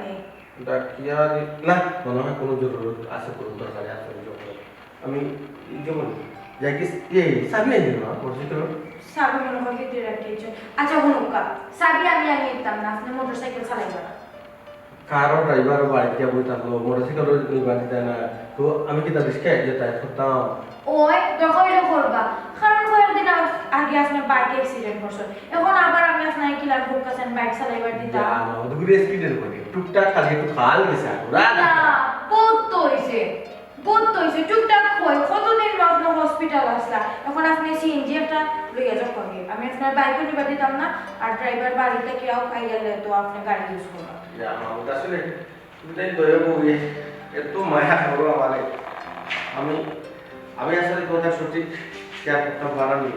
নেই ডাকিয়া না মনে হয় কোনো জরুরত আছে, কোনো দরকারে আছে। আমি যেমন যাই কি সামনে দিন না পড়ছি তো সাবি মনে হয় ভিতরে রাখিয়েছো। আচ্ছা হুনুকা সাবি আমি নিতাম না, আপনি মোটরসাইকেল চালাইবেন। কারো ড্রাইভার বাড়িতে বই থাকলো, মোটরসাইকেল বাড়ি দেয় না, তো আমি কি তাদের যাতায়াত করতাম। ওই দরকার হইলে করবা, কারণ কয়েকদিন আগে আপনার বাইক অ্যাক্সিডেন্ট করছেন, এখন আবার আমি আপনার কিলার ভোকাছেন বাইক চালাইবার দিতাম ওগুলো স্পিডের করে টুকটাক খালি একটু খাল গেছে না বহুত তো হইছে টুকটাক কই কতদিন আপনার হসপিটাল আসলা, এখন আপনি সিএনজি একটা লইয়া যাও কগে, আমি আপনার বাইকও নিবা দিতাম না, আর ড্রাইভার বাড়িতে কেউ খাইয়ালে তো আপনি গাড়ি ইউজ করবা। আসলে তুমি দয়া বই এত মায়া করো আমারে, আমি আমি আসলে কথা সঠিক শেয়ার করতে পারিনি,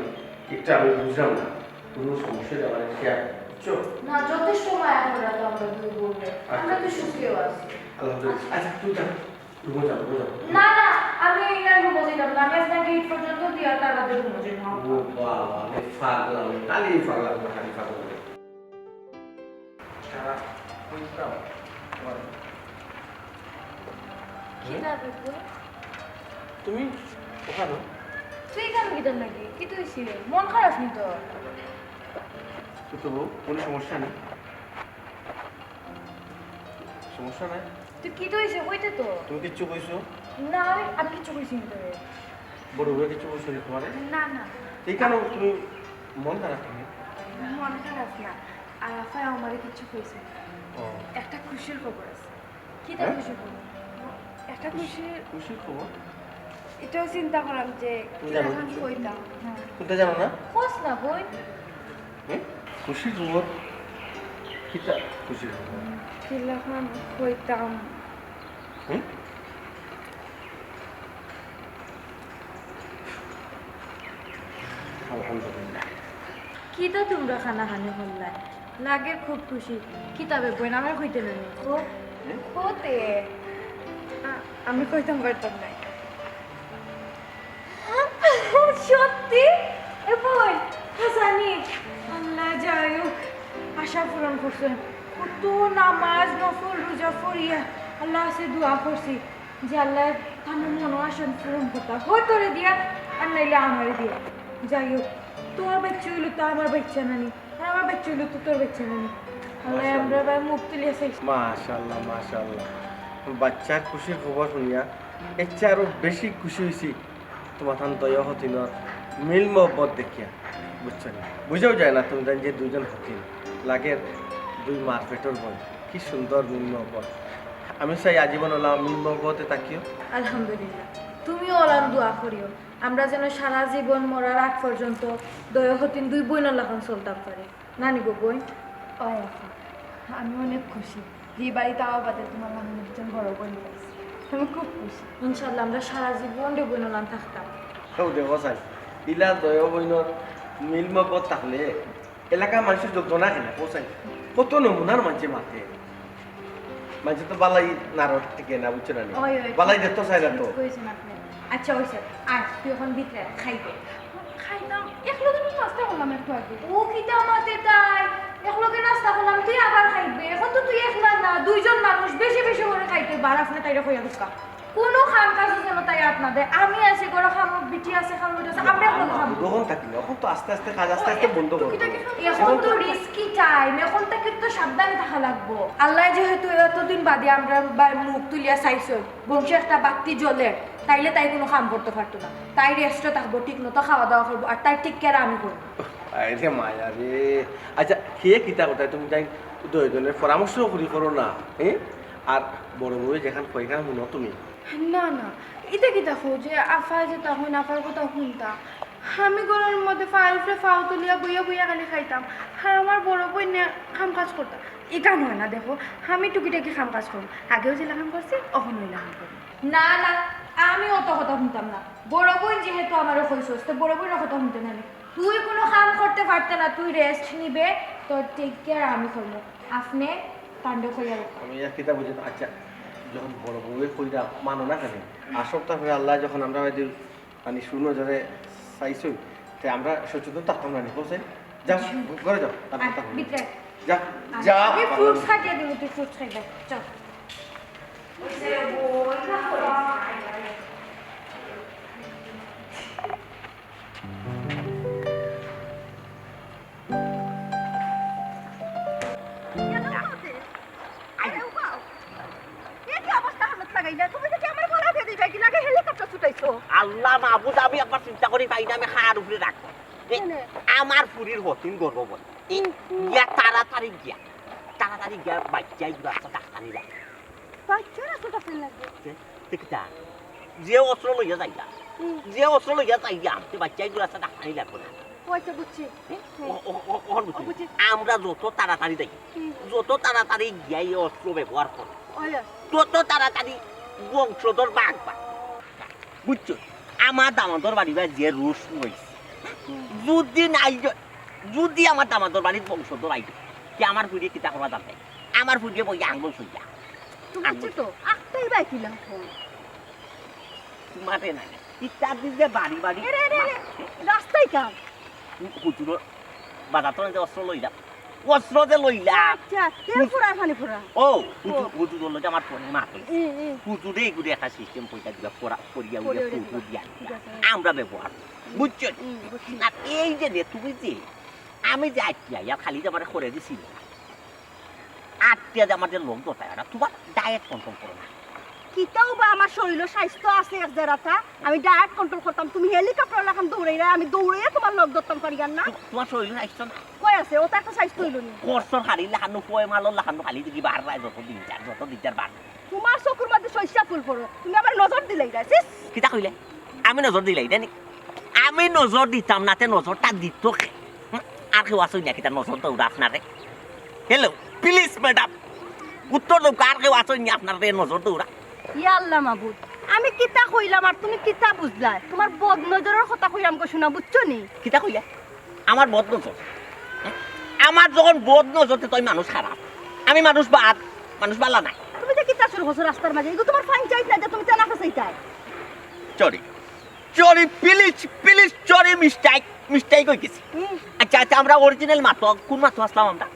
একটু আমি বুঝলাম না কোনো সমস্যা আমার শেয়ার বুঝছো না, যথেষ্ট মায়া করা তো আমরা দুই বলবে, আমরা তো সুখেও আছি। আলহামদুলিল্লাহ। আচ্ছা তুই যা, তুই যাও যাও। না না, আমি এখানে রুমে যেতাম না, আমি আপনার গেট পর্যন্ত দিয়ে তার বাদে রুমে যেতাম। ও বাবা আমি পাগলাম, খালি পাগলাম, খালি পাগলাম। সারা বুঝতাম কি না দেখো তুমি ওখানে তুই কেন গিটার নাকি কি তুই ছিল মন খারাপ নি তো? তুই তো কোনো সমস্যা নেই, সমস্যা নাই। তুই কি তো হইছে হইতে তো তুমি কিচ্ছু কইছো না, আমি কিছু কইছি না তোরে। বড় হয়ে কিছু কইছো নি তোমার? না না, এই কেন তুমি মন খারাপ কেন? মন খারাপ না, আর আফাই আমারে কিছু কইছে। ও একটা খুশির খবর আছে। কি তা হ্যাঁ? খুশির খবর? একটা খুশির, খুশির খবর? এটাও চিন্তা করলাম যে তুমি জানো এখন কিছু? কইতাম। হ্যাঁ তুমি জানো না? খোঁজ না বই হ্যাঁ খুশির খবর? কিটা খুশির খবর? কিলাখান কইতাম। হুম আলহামদুলিল্লাহ। কিতা তোমরা খানা খানি হল্লাই লাগে খুব খুশি কিতাবে বই না আমার কইতে নেই ও কোতে আমি কইতাম পারতাম না সত্যি এ বই হাসানি আল্লাহ যাই হোক আশা পূরণ করছেন, কত নামাজ নফল রোজা ফরিয়া আল্লাহ সে দোয়া করছি যে আল্লাহ তার মনো আশা পূরণ করতাম হয় তোরে দিয়া আর নাইলে আমারে দিয়া। যাই হোক তোমার বাচ্চা হইলো তো আমার বাচ্চা নানি, আর আমার বাচ্চা হইলো তো তোর বাচ্চা নানি, আল্লাহ আমরা ভাই মুখ তুলিয়া চাইছি। মাশাআল্লাহ মাশাআল্লাহ, বাচ্চার খুশির খবর শুনিয়া এর চেয়ে আরো বেশি খুশি হয়েছি তোমার থান দয়া হতিনত মিল মহব্বত দেখিয়া। বুঝছো না, বুঝেও যায় না তুমি জান যে দুজন হতিন লাগে দুই মার পেটর বোন, কি সুন্দর মিল মহব্বত। আমি চাই আজীবন ওলা মিল মহব্বতে তাকিও। আলহামদুলিল্লাহ, তুমিও ওলাম দোয়া করিও আমরা যেন সারা জীবন মরার আগ পর্যন্ত দয়াহতিন দুই বোন লাখন চলতাম পারি। নানি গো বোন আমি অনেক খুশি যে বাড়িতে আমার বাদে তোমার আমি একজন বড় বোন পাইছি, আমি খুব খুশি। ইনশাল্লাহ আমরা সারা জীবন দুই বোন লান থাকতাম। সেও দেখো চাই ইলা দয়া বইনত মিল মহব্বত থাকলে এলাকার মানুষের যোগ্য না কেনা পৌঁছাই কত নমুনার মানুষে মাতে, মানুষ তো বালাই নারদ থেকে না, বুঝছো না? ওই ওই বালাই দেখতো চাই না তো। কইছেন আপনি। আচ্ছা হইছে আয় তুই এখন ভিতরে খাইবে। খাইতাম একলগে আমি নাস্তা করলাম একটু আগে। ও কিটা মাতে তাই একলগে নাস্তা করলাম তুই আবার খাইবে, এখন তো তুই একলা না দুইজন মানুষ বেশি বেশি করে খাইতে বার আপনি তাইরা কইয়া ঢুকা কোনো খাম কাজ যেন তাই আপনাদের আমি আছে গড় খাম বিটি আছে খাম বিটি আছে আমরা এখন খাম তখন থাকি এখন তো আস্তে আস্তে কাজ আস্তে আস্তে বন্ধ করবো। এখন তো রিস্কি টাইম, এখন থেকে তো সাবধানে থাকা লাগবো। আল্লাহ যেহেতু এতদিন বাদে আমরা মুখ তুলিয়া চাইছো বংশে একটা বাতি জ্বলে তাইলে তাই কোনো কাম করতে পারতো না, তাই রেস্টে থাকবো ঠিক মতো খাওয়া দাওয়া করবো আর তাই ঠিক কেরা আমি করবো। আরে মায়া রে, আচ্ছা খেয়ে কিতা কোথায় তুমি তাই দুইজনের পরামর্শ করি করো না, হ্যাঁ? আর বড় বউ যেখান কইখান শুনো তুমি। না না, এটা কি দেখো যে আফা যে তখন আফার কথা শুনতাম, আমি গরমের মধ্যে ফায়ার ফ্রে ফাও তুলিয়া বইয়া বইয়া খালি খাইতাম, আর আমার বড় বই খাম কাজ করতাম। এটা নয় না, দেখো আমি টুকিটাকি খাম কাজ করবো, আগেও যে লাগাম করছি অখন ওই লাগাম করবো। না না, আমি অত কথা শুনতাম না, বড় বোন যেহেতু আমারও কইছস তো বড় বোনের কথা শুনতে না, তুই কোনো কাম করতে পারতে না, তুই রেস্ট নিবে তোর টেক কেয়ার আমি করবো, আপনি তাণ্ডব করিয়া রাখো। আমি আর কিতা বুঝি না। আচ্ছা যখন বড় বউয়ে কইরা মানো না কেন আর সপ্তাহ পরে আল্লাহ যখন আমরা হয়তো মানে শুনো ধরে চাইছই তাই আমরা সচেতন থাকতাম না, বুঝছেন? যাও ঘরে যাও তারপর ভিতরে যা যা আমি ফ্রুটস খাইয়ে দিব, তুই ফ্রুটস খাইবে চল। আল্লাহ মাহবুদ আমি একবার চিন্তা করি পাই না আমি খায়ার উপরে রাখবো আমার পুরীর হতিন গর্ব বল ইয়া তাড়াতাড়ি গিয়া বাচ্চাই রাস্তা ডাক্তারি লাগে দেখতা যে অস্ত্র লইয়া যাইয়া আমি বাচ্চাই রাস্তা ডাক্তারি লাগবো না আমরা যত তাড়াতাড়ি যাই যত তাড়াতাড়ি গিয়াই অস্ত্র ব্যবহার করি তত তাড়াতাড়ি বংশধর বাঘ পায় বুঝছো আমার দামাদর বাড়ি বা যে রুশ রয়েছে যদি আমার দামাদর বাড়ির বংশধর আইবে কি আমার ফুড়িয়ে কিতা করা যাবে আমার ফুড়িয়ে বই আঙ্গুল সইয়া মাঠে নাই ইত্যার দিকে বাড়ি বাড়ি রাস্তায় কাম হুজুর বাজার তো অস্ত্র লইলা অস্ত্র যে লইলা ও হুজুর হলো যে আমার ফোনে মাঠ হুজুরে এগুলো একটা সিস্টেম পয়সা দিবা করিয়া হুজুর দিয়া আমরা ব্যবহার বুঝছো আর এই যে তুমি যে আমি যে আইয়া খালি যে আমার করে দিছিল আটটিয়া যে আমার যে লোক দোটায় না তোমার ডায়েট কন্ট্রোল করো না কিতাও বা আমার শরীর স্বাস্থ্য আছে এক জায়গাটা আমি ডায়েট কন্ট্রোল করতাম তুমি হেলিকপ্টার লাগাম দৌড়াইরা আমি দৌড়াইয়া তোমার লগ ধরতাম পারি না তোমার শরীর স্বাস্থ্য না কই আছে ও তো একটা স্বাস্থ্য হইল নি কোর্সর খালি লাহানো পয় মালর লাহানো খালি দেখি বার রায় যত দিনটার বার তোমার চকুর মধ্যে শস্যা ফুল পড়ো তুমি আমার নজর দিলাই রাইছিস কিতা কইলে আমি নজর দিলাই দেনি আমি নজর দিতাম নাতে নজরটা দিত আর কেউ আসই না কিতা নজর তো আপনারে হ্যালো প্লিজ ম্যাডাম উত্তর দাও আর কেউ আসই না আপনার নজর দৌড়া ইয়া আল্লাহ মাবুদ আমি কিতা কইলাম আর তুমি কিতা বুঝলা তোমার বদ নজরের কথা কইলাম কো শোনা বুঝছো নি কিতা কইলে আমার বদ নজর আমার যখন বদ নজরতে তুই মানুষ খারাপ আমি মানুষ বালা নাই তুমি যে কিতা শুরু করছো রাস্তার মাঝে এগো তোমার ফাইন চাইছ না যে তুমি জানা ফাসাইতাই চরি প্লিজ চরি মিস্টেক হয়ে গেছি আচ্ছা আমরা অরিজিনাল মাতো কোন মাতো আসলাম আমরা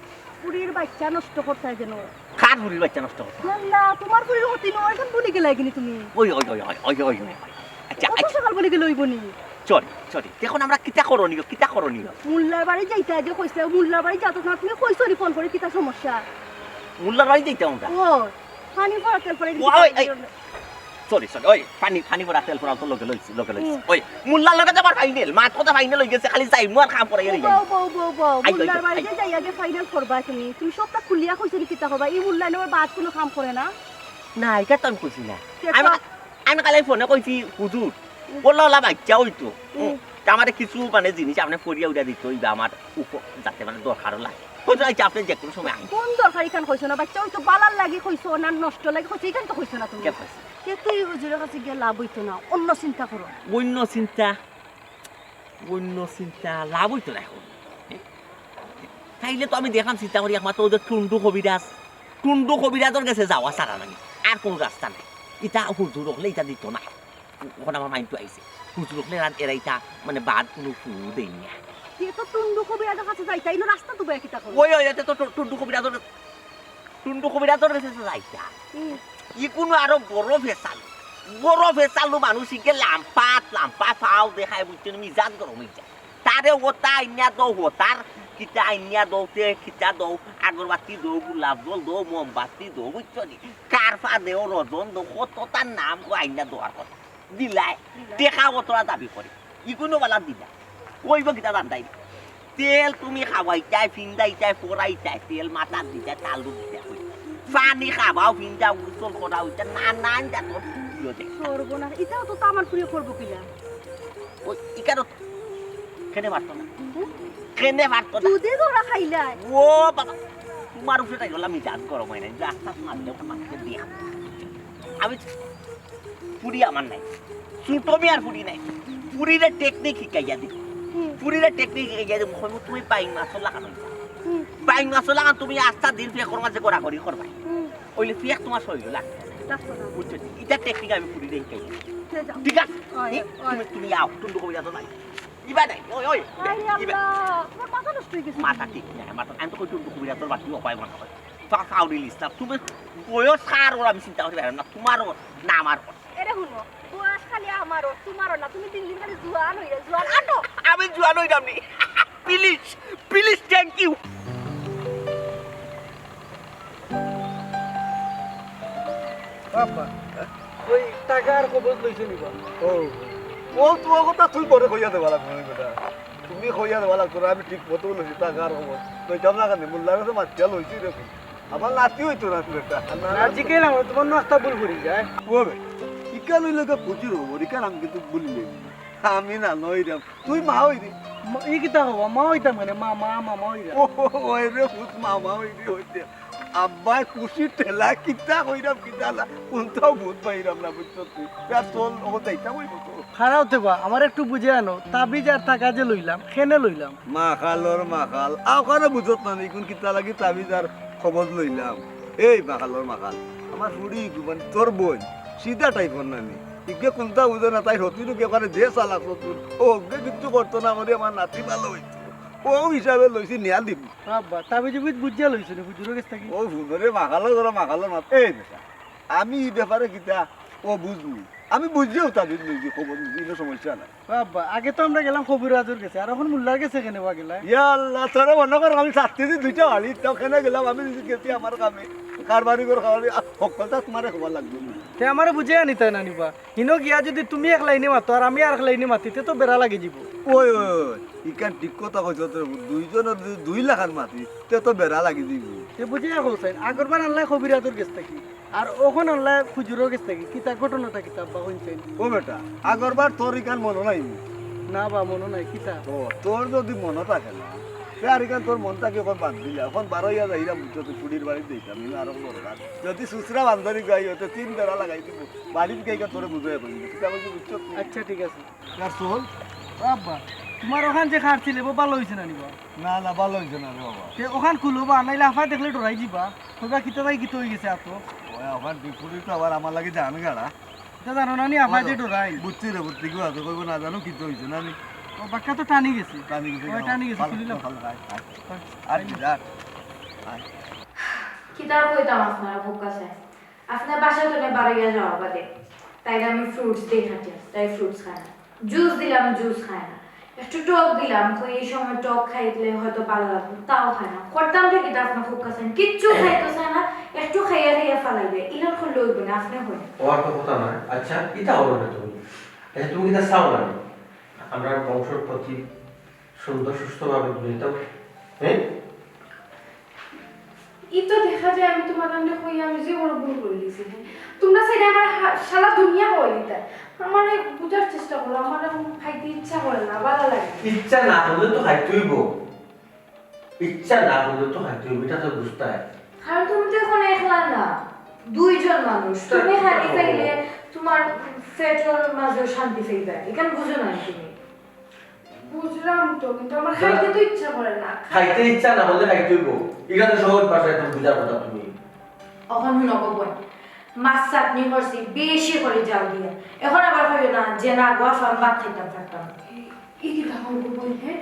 পুরীর বাচ্চা নষ্ট করতাই যেন কার পুরীর বাচ্চা নষ্ট করতে আল্লাহ তোমার পুরীর হতি ন এখন বলি গেলা কিনি তুমি ওই আচ্ছা কত সকাল বলি গেল হইবনি চরি দেখুন আমরা কিতা করণীয় মুল্লার বাড়ি যাইতা যে কইছে মুল্লার বাড়ি যাতো না তুমি কইছো নি ফোন করে কিতা সমস্যা মুল্লার বাড়ি যাইতে আমরা ও পানি ভরা তেল পরে সরি ওই পানি ভরা তেল ভরা তো লোকে লইছি ওই মুল্লার লগে যাবার ফাইনাল মাত কথা ফাইনাল হই গেছে খালি যাই মুয়ার কাম করে এরি বউ মুল্লার বাড়ি যাই আগে ফাইনাল করবা তুমি সবটা খুলিয়া কইছো নি কিতা করবা এই মুল্লা নেওয়ার বাদ কোনো কাম করে না না এটা তো আমি কইছি না আমি কালে ফোনে কইছি হুজুর বললা বাচ্চা হইতো আমারে কিছু মানে জিনিস আপনি ফরিয়া উড়া দিত হইবা আমার যাতে মানে দরকার লাগে হুজুর আইছে আপনি যে কোনো সময় কোন দরকারি কান কইছো না বাচ্চা হইতো বালার লাগি কইছো না নষ্ট লাগি কইছো এখান তো কইছো না তুমি কে তুই হুজুরের কাছে গিয়ে লাভ হইতো না অন্য চিন্তা করো অন্য চিন্তা লাভ হইতো না এখন তাইলে তো আমি দেখলাম চিন্তা করি একমাত্র ওদের টুন্ডু কবিরাজের কাছে যাওয়া সারা নাই আর কোন রাস্তা নাই ইটা হুজুর হলে ইটা দিত না ওখানে আমার মাইন্ড আইছে হুজুর হলে এরা ইটা মানে বাদ কোনো ফু দেই না তো টুন্ডু কবিরাজের কাছে যাইতা ইনো রাস্তা তো কিতা করো ওই এতে তো টুন্ডু কবিরাজের কাছে যাইতা ই কোনো আরো বড় ফেসাল মানুষকে লাম্পা ফাও দেখায় বুঝছেন মিজাজ গরম হয়ে যায় তারে ওটা আইনিয়া দৌ হতার কিতা আইনিয়া দৌতে খিতা দৌ আগরবাতি দৌ গোলাপ জল দৌ মোমবাতি দৌ বুঝছো নি কারফা দেও রজন দৌ কত তার নাম আইনিয়া দেওয়ার কথা দিলাই দেখা অতরা দাবি করে ই কোনো বেলা দিলা কইব কিতা দান্দাই তেল তুমি খাওয়াইতাই ফিন্দাইতাই ফোরাইতাই তেল মাথার দিতাই তালু দিতাই পানি খাবাও ফিন্দা উচল করা হইতা নানান জাতর সর্বনা এটাও তো আমার প্রিয় করব কিলা ওই ইকারো কেনে মারতো না দুধে ধরা খাইলাই ও বাবা তোমার উপরে তাই হলাম মিজাজ গরম হয় না রাস্তা মারলেও মানুষকে দিয়া আমি পুরি আমার নাই সুতমি আর পুরি নাই পুরিরে টেকনিক শিকাইয়া দিই তুমি পাইং মাছ লাগান তুমি আস্থা দিন ফিয়া করবা যে গড়াগড়ি করবা ওইলে ফিয়া তোমার শরীর লাগবে বুঝছো এটা টেকনিক আমি পুরি দিয়ে শিকাই ঠিক আছে তুমি আও টুন্ডু কবিরা তো নাই কিবা নাই ওই ওই আরে কিবা আল্লাহ তোমার মাথা নষ্ট হয়ে গেছে মাথা ঠিক নাই মাথা আমি তো কই টুন্ডু কবিরা তোর বাকি উপায় মনে হয় ফাও দিলিস না তুমি বয়স কার ওরা আমি চিন্তা করতে পারি না তোমারও না আমার এরে শুনো বয়স খালি আমারও তোমারও না তুমি দিন দিন খালি জোয়ান হইয়া জোয়ান আটো আমি জোয়ান হইলাম নি প্লিজ প্লিজ থ্যাংক ইউ বাবা ওই টাকার কবজ লইছে নিবা ও তোমার কথা তুই পরে কইয়া দেবা লাগবে না বেটা তুমি কইয়া দেবা লাগবে না আমি ঠিক মতো লইছি টাকার খবর কইতাম না কেন মোল্লার কাছে মাতিয়া লইছি দেখুন আমার নাতি হইতো না বেটা আজি কে না তোমার নাস্তা ভুল করি যায় ও বে ইকা লইলে কে বুঝির হবো ইকার আমি কিন্তু বললি আমি না লইরাম তুই মা হইরি ই কিতা হবো মা হইতাম মানে মামা হইরা ও ওই রে ভূত মামা হইরি হইতে আব্বাই খুশি ঠেলা কিতা কইরাম কিতা না কোনটাও ভূত পাইরাম না বুঝছো তুই আর চল ও যাইতাম হইব তো খারাপ দেবা আমার একটু বুঝে আনো তাবিজ আর টাকা যে লইলাম খেনে লইলাম মাখাল আওখানে বুঝত না কোন কিতা লাগি তাবিজ আর খবর লইলাম এই মাখাল আমার ফুড়ি মানে তোর বোন সিধা টাইপর নানি ইকে কোনটা বুঝে না তাই হতিরু কে পারে যে চালাক তোর ও ওকে কিচ্ছু করতো না আমার আমার নাতি ভালো হইতো ও হিসাবে লইছি নিয়া দিব বাবা তাবিজ বুঝিয়া লইছো নি বুঝুর কাছ থেকে ও ফুলরে মাখালো মাত এই বেটা আমি এই ব্যাপারে কিতা ও বুঝলি আমি বুঝিও তাবিজ লইছি খবর লইছি কোনো সমস্যা নাই বাবা আগে তো আমরা গেলাম কবিরাজুর কাছে আর এখন মুল্লার কাছে কেন বা গেলা ইয়া আল্লাহ তোরা মনে কর আমি শাস্তি দি দুইটা হালি তাও কেন গেলাম আমি গেছি আমার কামে কারবারি করে খাওয়ালি সকলটা তোমারে খবর লাগবে তে আমার বুঝে আনি তাই না নিবা হিনো গিয়া যদি তুমি এক লাইনে মাতো আর আমি আর এক লাইনে মাতিতে তো বেড়া লাগে যাব ওই ইকান ঠিক কথা কইছ তোর দুইজনের যদি 2 লাখার মাতি তে তো বেড়া লাগি দিব তে বুঝে কইছেন আগরবার আনলাই কবিরাজুর কাছ থেকে আর ওখন আনলাই খুজুরোর কাছ থেকে কিতা ঘটনাটা কিতা বা কইছেন ও বেটা আগরবার তোর ইকান মনে নাই না বা মনে নাই কিতা ও তোর যদি মনে থাকে না তে আর ইকান তোর মনটাকে এখন বাদ দিলে এখন 12 ইয়া যাইরা বুঝছো তুই ফুড়ির বাড়ি দিতাম আমি আর বড় যদি সুসরা বান্ধবী গাই হতে 3 বেড়া লাগাই দিব বাড়িতে গাইকা তোরে বুঝাই কই কিতা বলছি বুঝছো তুই আচ্ছা ঠিক আছে আর চল বাবা তোমার ওখান যে খাটছিল ভালো হয়েছে না নিবা না ভালো হইছে না রে বাবা তে ওখান খুলো বা নাইলে আফাই দেখলে ডরাই দিবা তোরা কিতা ভাই কিতা হয়ে গেছে এত ওই আবার বিপুরি তো আবার আমার লাগে জান গাড়া এটা জানো না নি আফাই যে ডরাই বুঝছি রে বুঝছি গো আজ কইব না জানো কি তো হইছে না নি ও বাক্কা তো টানি গেছে টানি গেছে ওই টানি গেছে খুলিলাম আর কি যা কিতাব কইতাম আপনারা ফোকাসে আপনার বাসা তো বাড়িয়া যাওয়া বাদে তাই আমি ফ্রুটস দিয়ে খাচ্ছি তাই ফ্রুটস খায় না জুস দিলাম জুস খায় না একটু টক দিলাম কই এই সময় টক খাইলে হয়তো ভালো লাগবে তাও খায় না করতাম থেকে তো আপনার ফোকাসে কিচ্ছু খাইতেছে না একটু খাইয়া ফেলাইবে ইলাম করলে হইবে না আপনি হইবে ওর তো কথা নয় আচ্ছা ইটা হলো না তুমি এটা তুমি কিটা চাও না আমরা বংশের প্রতি সুন্দর সুস্থভাবে বুঝতে হ্যাঁ ইতো দেখা যায় আমি তোমার কাছে কই আমি যে বড় ভুল করে দিয়েছি তোমরা সেটা আমার সারা দুনিয়া কই দিতে আমার বুঝার চেষ্টা করো আমার এখন খাইতে ইচ্ছা করে না ভালো লাগে ইচ্ছা না হলে তো খাইতেই গো ইচ্ছা না হলে তো খাইতেই এটা তো বুঝতে হয় কারণ তুমি তো এখন একলা না দুইজন মানুষ তুমি হারি খাইলে তোমার পেটের মাঝে শান্তি পাইবে এখানে বুঝো না তুমি বুঝলাম তো কিন্তু আমার খাইতে তো ইচ্ছা করে না খাইতে ইচ্ছা না হলে খাইতেই গো এটা তো সহজ ভাষায় তুমি বুঝার কথা তুমি এখন শুনো বল মাছ চাটনি করছি বেশি করে জাল দিয়ে এখন আবার হইও না যে না গোয়া ফার্ম ভাত খাইতাম থাকতাম এই কি খাবো বই হ্যাঁ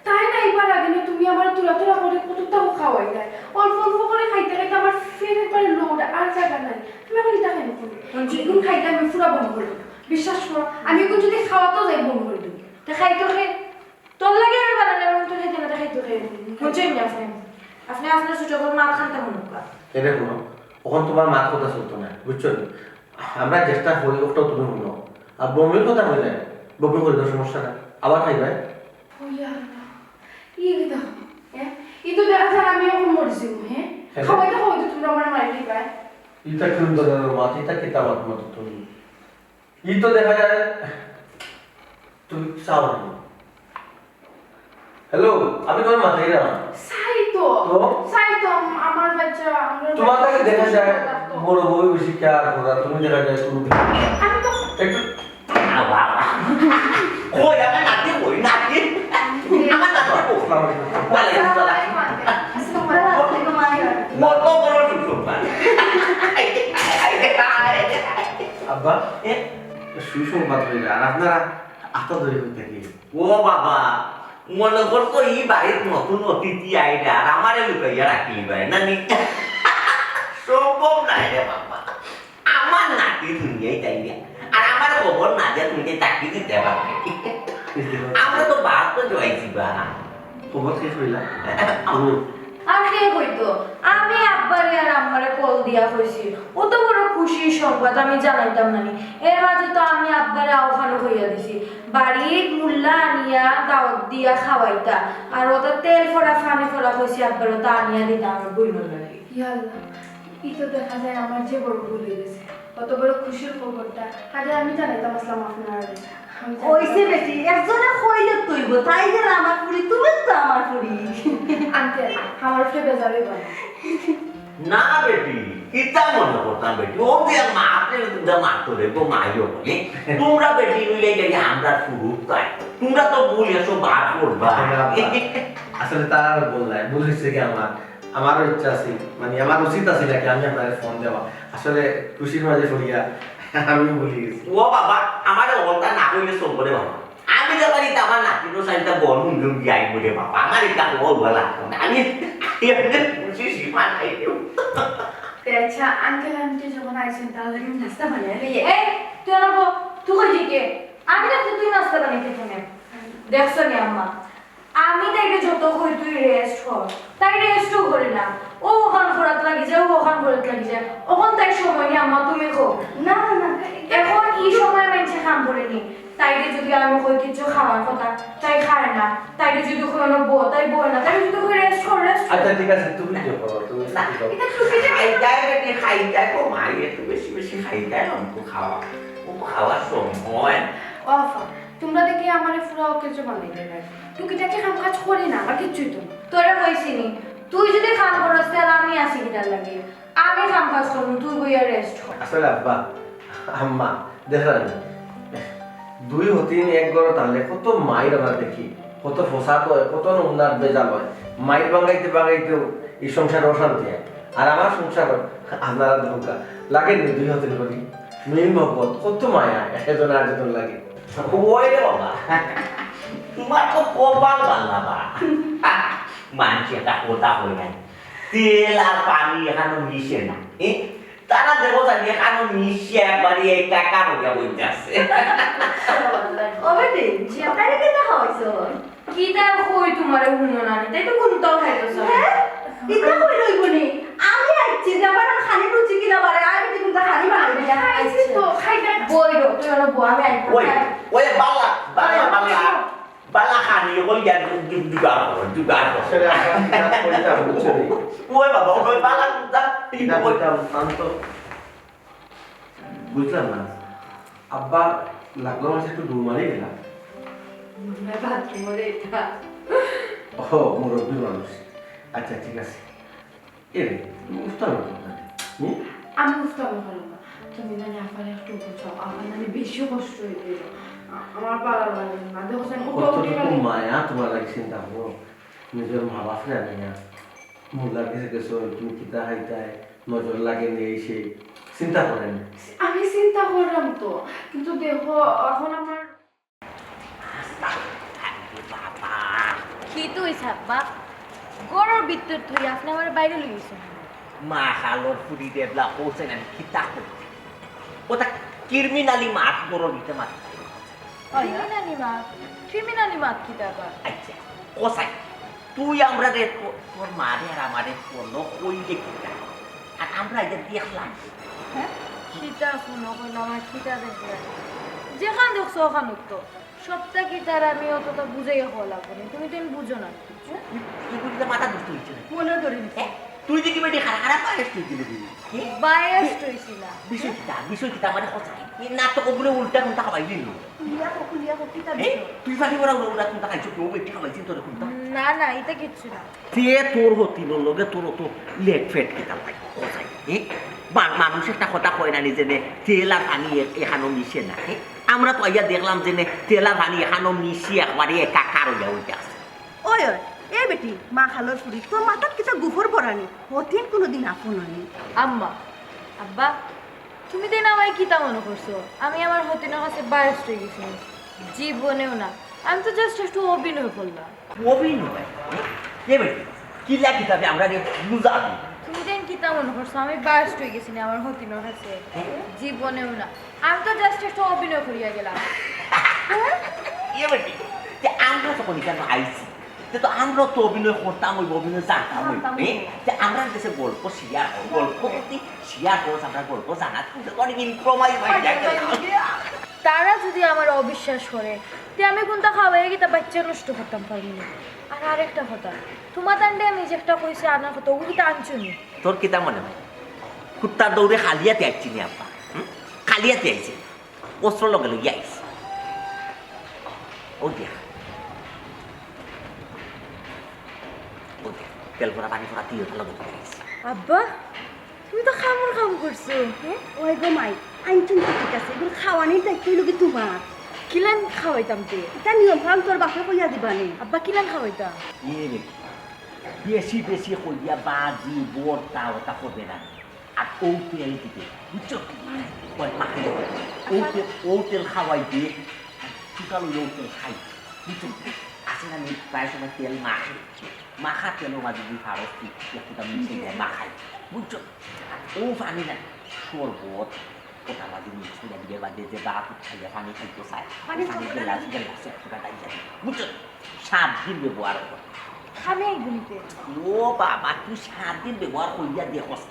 তাই না এবার আগে না তুমি আমার তুলা তুলা করে কতটা খাওয়াই দেয় অল্প অল্প করে খাইতে খাইতে আমার ফের একবারে লোড আর জায়গা নাই তুমি আমার এটা খাই না যেগুন খাইতে আমি পুরা বন্ধ করে দেবো বিশ্বাস করো আমি এখন যদি খাওয়াতেও যাই বন্ধ করে দেবো তা খাইতো খে তোর লাগে আমি বানালে আমি তো খাইতে না তা খাইতো খে বুঝছেন না আপনি আপনার ছোট করে মাছ খানতে মনে কর এটা শুনো ওখান তোমার মাত কথা চলতো না বুঝছো আমরা চেষ্টা করি ওটাও তুমি শুনো আর বমির কথা হইলে বমি করে তো সমস্যা না আবার খাইবে ওইয়া ইয়ে কি দাও হ্যাঁ ই তো দেখা যায় আমি এখন মরছি হ্যাঁ খাওয়াইতে খাওয়াইতে তোমরা আমার মারি দিবাই ইটা কিন্তু মাত এটা কিতাবাত মতো তুমি ই তো দেখা যায় তুমি চাও না হ্যালো আমি তোমার মাথায় না সাইতো তো? সাইতো আমার বাচ্চা আমরা তোমার কাছে দেখা যায় বড় বই বেশি কেয়ার করা তুমি দেখা যায় তুমি আমি তো একটু কই আমার নাতি কই নাতি আমার নাতি কই বলে চলা মত বড় সুযোগ পায় আব্বা এ সুসংবাদ হইলে আর আপনারা আত ধরে হইতে কি ও বাবা মনে করতো এই বাড়ির নতুন অতিথি আইলে আর আমারে লুকাইয়া রাখলি ভাই না নি সম্ভব নাই রে বাবা আমার নাতি দুনিয়ায় তাই আর আমার খবর না যে তুমি চাকরি দিতে পারবে আমরা তো বাদ তো জয়েছি বা খবর শেষ হইলা আর কে কইতো আমি আব্বারে আর আম্মারে কল দিয়া কইছি ও তো বড় খুশির সংবাদ আমি জানাইতাম না নি। এর মাঝে তো আমি আব্বারে আওখানো হইয়া দিছি বাড়ির মুল্লা আনিয়া দাওয়াত দিয়া খাওয়াইতা আর ওটা তেল ফোড়া ফানি ফোড়া কইছি আব্বারে তা আনিয়া দিতা আমার বইনোর লাগে। ইয়াল্লা ই তো দেখা যায় আমার যে বড় ভুল হয়ে গেছে কত বড় খুশির খবরটা আগে আমি জানাইতাম আসলাম আপনার ওইসে বেটি একজনে কইলে তুইব তাই যে আমার পুরি তুমি তো আমার পুরি আনতে আমার ফে বেজারে বলে না বেটি কিতা মনে করতাম বেটি ও যে মা আপনি তোমরা মারতো রে গো মাইও বলে তোমরা বেটি মিলে গেলে আমরা শুরু তাই তোমরা তো ভুল এসো বাদ করবা আসলে তার বললাই বুঝেছে কি আমারও ইচ্ছা আছে মানে আমার উচিত আছে নাকি আমি আপনাকে ফোন দেওয়া আসলে খুশির মাঝে পড়িয়া আমি ভুলে গেছি ও বাবা আমার অবস্থা না হইলে চলব রে বাবা আমি যে বাড়িতে আমার নাতির সাইডটা বল হুঙ্গুম যাই বলে বাবা আমার এটা বল বলা আমি এমনি খুশি সীমা নাই আচ্ছা আঙ্কেল আন্টি যখন আইছেন তাহলে আমি নাস্তা বানিয়ে লিয়ে এই তুই না তুই কই যে আমি না তুই নাস্তা বানাইতে ফোনে দেখছো নি আম্মা আমি তাইকে যত কই তুই রেস্ট কর তাই রেস্টও করে না ও ওখান ফোরাত লাগি যায় ও ওখান ফোরাত লাগি যায় ওখান তাই সময় নি আম্মা তুমি কো না না না এখন এই সময় মেনছে কাম করে নি তাইকে যদি আমি কই কিছু খাওয়ার কথা তাই খায় না তাইকে যদি কোনো বো তাই বই না তাই যদি কই রেস্ট কর রেস্ট আচ্ছা ঠিক আছে তুমি কি করো তুমি না এটা খুশি খাই যায় বেটি খাই যায় ও মাই একটু বেশি বেশি খাই যায় অঙ্ক খাওয়া ও খাওয়ার সময় অফা তোমরা দেখি আমার পুরো কিছু বানাই দেবে টুকিটাকে কাম কাজ করি না আমার কিছুই তো না তোরা কইছিনি তুই যদি কাম করস তাহলে আমি আসি কিটার লাগে আমি কাম কাজ করব তুই বইয়া রেস্ট কর আসলে আব্বা আম্মা দেখলেন দুই হতিন এক গড় তাহলে কত মায়ের আমরা দেখি কত ফসাদ হয় কত উন্নার বেজাল হয় মায়ের বাঙাইতে বাঙাইতেও এই সংসার অশান্তি হয় আর আমার সংসার আপনারা ধোকা লাগেননি দুই হতিন করি মিল মহব্বত কত মায়া এজন আর যেজন লাগে ওই রে বাবা তোমার তো কপাল বাংলা বা মানছি একটা কথা হয়ে নাই তেল আর পানি এখানে মিশে না তারা দেবো জানি এখানে মিশে একবারই এই কাকা হইয়া বইতে আছে ও বেটি তাই কি না হইছো কি তার কই তোমারে হুনো না তাই তো কোনটাও খাইতেছ হ্যাঁ ইতা কই রইব নি আমি আইছি যে আমার খালি রুচি কিনা বারে আমি কিন্তু খালি বানাই না খাইছি তো খাইতে বই রো তুই হলো বই আমি আইছি ওই ওই বালা বালা বালা বালা খানি হল গিয়া জুগার আসলে আমরা কইতাম বুঝছো ওই বাবা ওই বালা দা এটা কইতাম শান্ত বুঝলাম না আব্বা লাগলো মাসে একটু দূর মারি গেলাম মনে ভাত মরে এটা ও মুরব্বী মানুষ আচ্ছা ঠিক আছে এ রে তুমি উস্তাদ আমি বুঝতে পারলাম না তুমি জানি আফার একটু বুঝো আফার জানি বেশি কষ্ট হয়ে গেল আমার পাড়ার লাগে না দেখো জানি কতটুকু মায়া তোমার লাগে চিন্তা করো নিজের মা বাপ জানে না মোল্লার কাছে গেছো তুমি কিতা হাইতায় নজর লাগে নেই সেই চিন্তা করেন আমি চিন্তা করলাম তো কিন্তু দেখো এখন আমার বাবা কি তুই সাব্বা গরর ভিতর তুই আপনি আমার বাইরে লইছেন মা খালোর ফুরি দেবলা হোসেন আমি খিতা করতে ওটা ক্রিমিনালি মাছ বড় দিতে মাছ ক্রিমিনালি মাত কি দাবা আচ্ছা কোসাই তুই আমরা রে তোর মারে আর আমারে ফলো কই দেখিতা আর আমরা এটা দেখলাম হ্যাঁ খিতা শুনো কইলো আমার খিতা দেখলে যেখান দেখছো ওখান তো সপ্তাহ খিতার আমি অতটা বুঝাইয়া হওয়া লাগবে না তুমি বুঝো না তুই বুঝতে মাথা দুষ্ট হচ্ছে না মনে করি তুই দেখি বেটি খারাপ পাইস তুই দিলে দিবি বায়াসড হইছিলা বিষয় কিতা মানে কোসাই এই নাটক ওগুলো উল্টা কোনটা খাবাই দিল কুলিয়া কিতা তুই ফাটি বড় উল্টা কোনটা খাইছো কেউ বেটি খাবাইছি তোর কোনটা না না এটা কিচ্ছু না তে তোর হতির লগে তোর তো লেট ফেট কিতা পাই কোসাই মানুষ একটা কথা কয় না নিজে তেল আর পানি এখানো মিশে না আমরা তো আইয়া দেখলাম যে তেল আর পানি এখানো মিশি একবারে একাকার হইয়া উঠে আছে ওই ওই এ বেটি মা খালোর পুরি তোর মাথার কিতা গুফর পরানি হতিন কোনোদিন আপন হয়নি আম্মা আব্বা তুমি দেন আমায় কিতা মনে করছো আমি আমার হতিনের কাছে বায়াসড হয়ে গেছি জীবনেও না, আমি তো জাস্ট একটু অভিনয় করলাম। অভিনয় এবার কিলা কিতাবে আমরা বুঝাবি তুমি দেন কি তা মনে করছো আমি বাস্ট হয়ে গেছি না আমার হতিনোর কাছে? জীবনেও না, আমি তো জাস্ট একটু অভিনয় করিয়া গেলাম। এবার কি যে আমরা যখন এখানে আইছি তো আমরা তো অভিনয় করতাম, ওই অভিনয় জানতাম যে আমরা দেশে গল্প শেয়ার করব, গল্প প্রতি শেয়ার করছ, আমরা গল্প জানা অনেক ইনক্রমাই তারা যদি আমার অবিশ্বাস করে যে আমি কোনটা খাওয়াই গিয়ে বাচ্চা নষ্ট করতাম পারবি না। আর আরেকটা কথা, তোমার দান্ডে আমি যে একটা কইছি আনার কথা ওগুলি তো আনছুনি। তোর কিতা মনে হয় কুত্তার দৌড়ে খালিয়াতে আইছি নি আপা? খালিয়াতে আইছি, অস্ত্র লগে লগে আইছি। ও দিয়া ও দিয়া তেল ভরা পানি ভরা তিল লগে লগে আইছি। আব্বা তুমি তো খামর খাম করছো। হ্যাঁ ওই গো মাই আইনচুন তো ঠিক আছে এগুলো খাওয়ানির দায়িত্ব লোকে তোমার কিলান খাওয়াইতাম তে? এটা নিয়ম কারণ তোর বাপে কইয়া দিবানি আব্বা কিলান খাওয়াইতাম? বেশি বেশি কইয়া বাজি বর্তা ওটা করবে না। আর ও তেল দিতে বুঝছো, ও তেল খাওয়াই দিয়ে টোটাল ও তেল খাই বুঝছো। আছে না প্রায় সময় তেল মাখে, মাখা তেলের মাঝে দিয়ে ফারস্তি একটা মিশে দেয় মাখাই বুঝছো। ও পানি না শরবত ওটা মাঝে মিশে দিবে বাদে যে বাপ খাইয়া পানি খাইতে চায় পানি গেলাস গেলাস একটা দাই যায় বুঝছো। 7 দিন ব্যবহার করে আমি এইগুলিতে ও বাবা, তুই 7 দিন ব্যবহার করিয়া দেখস,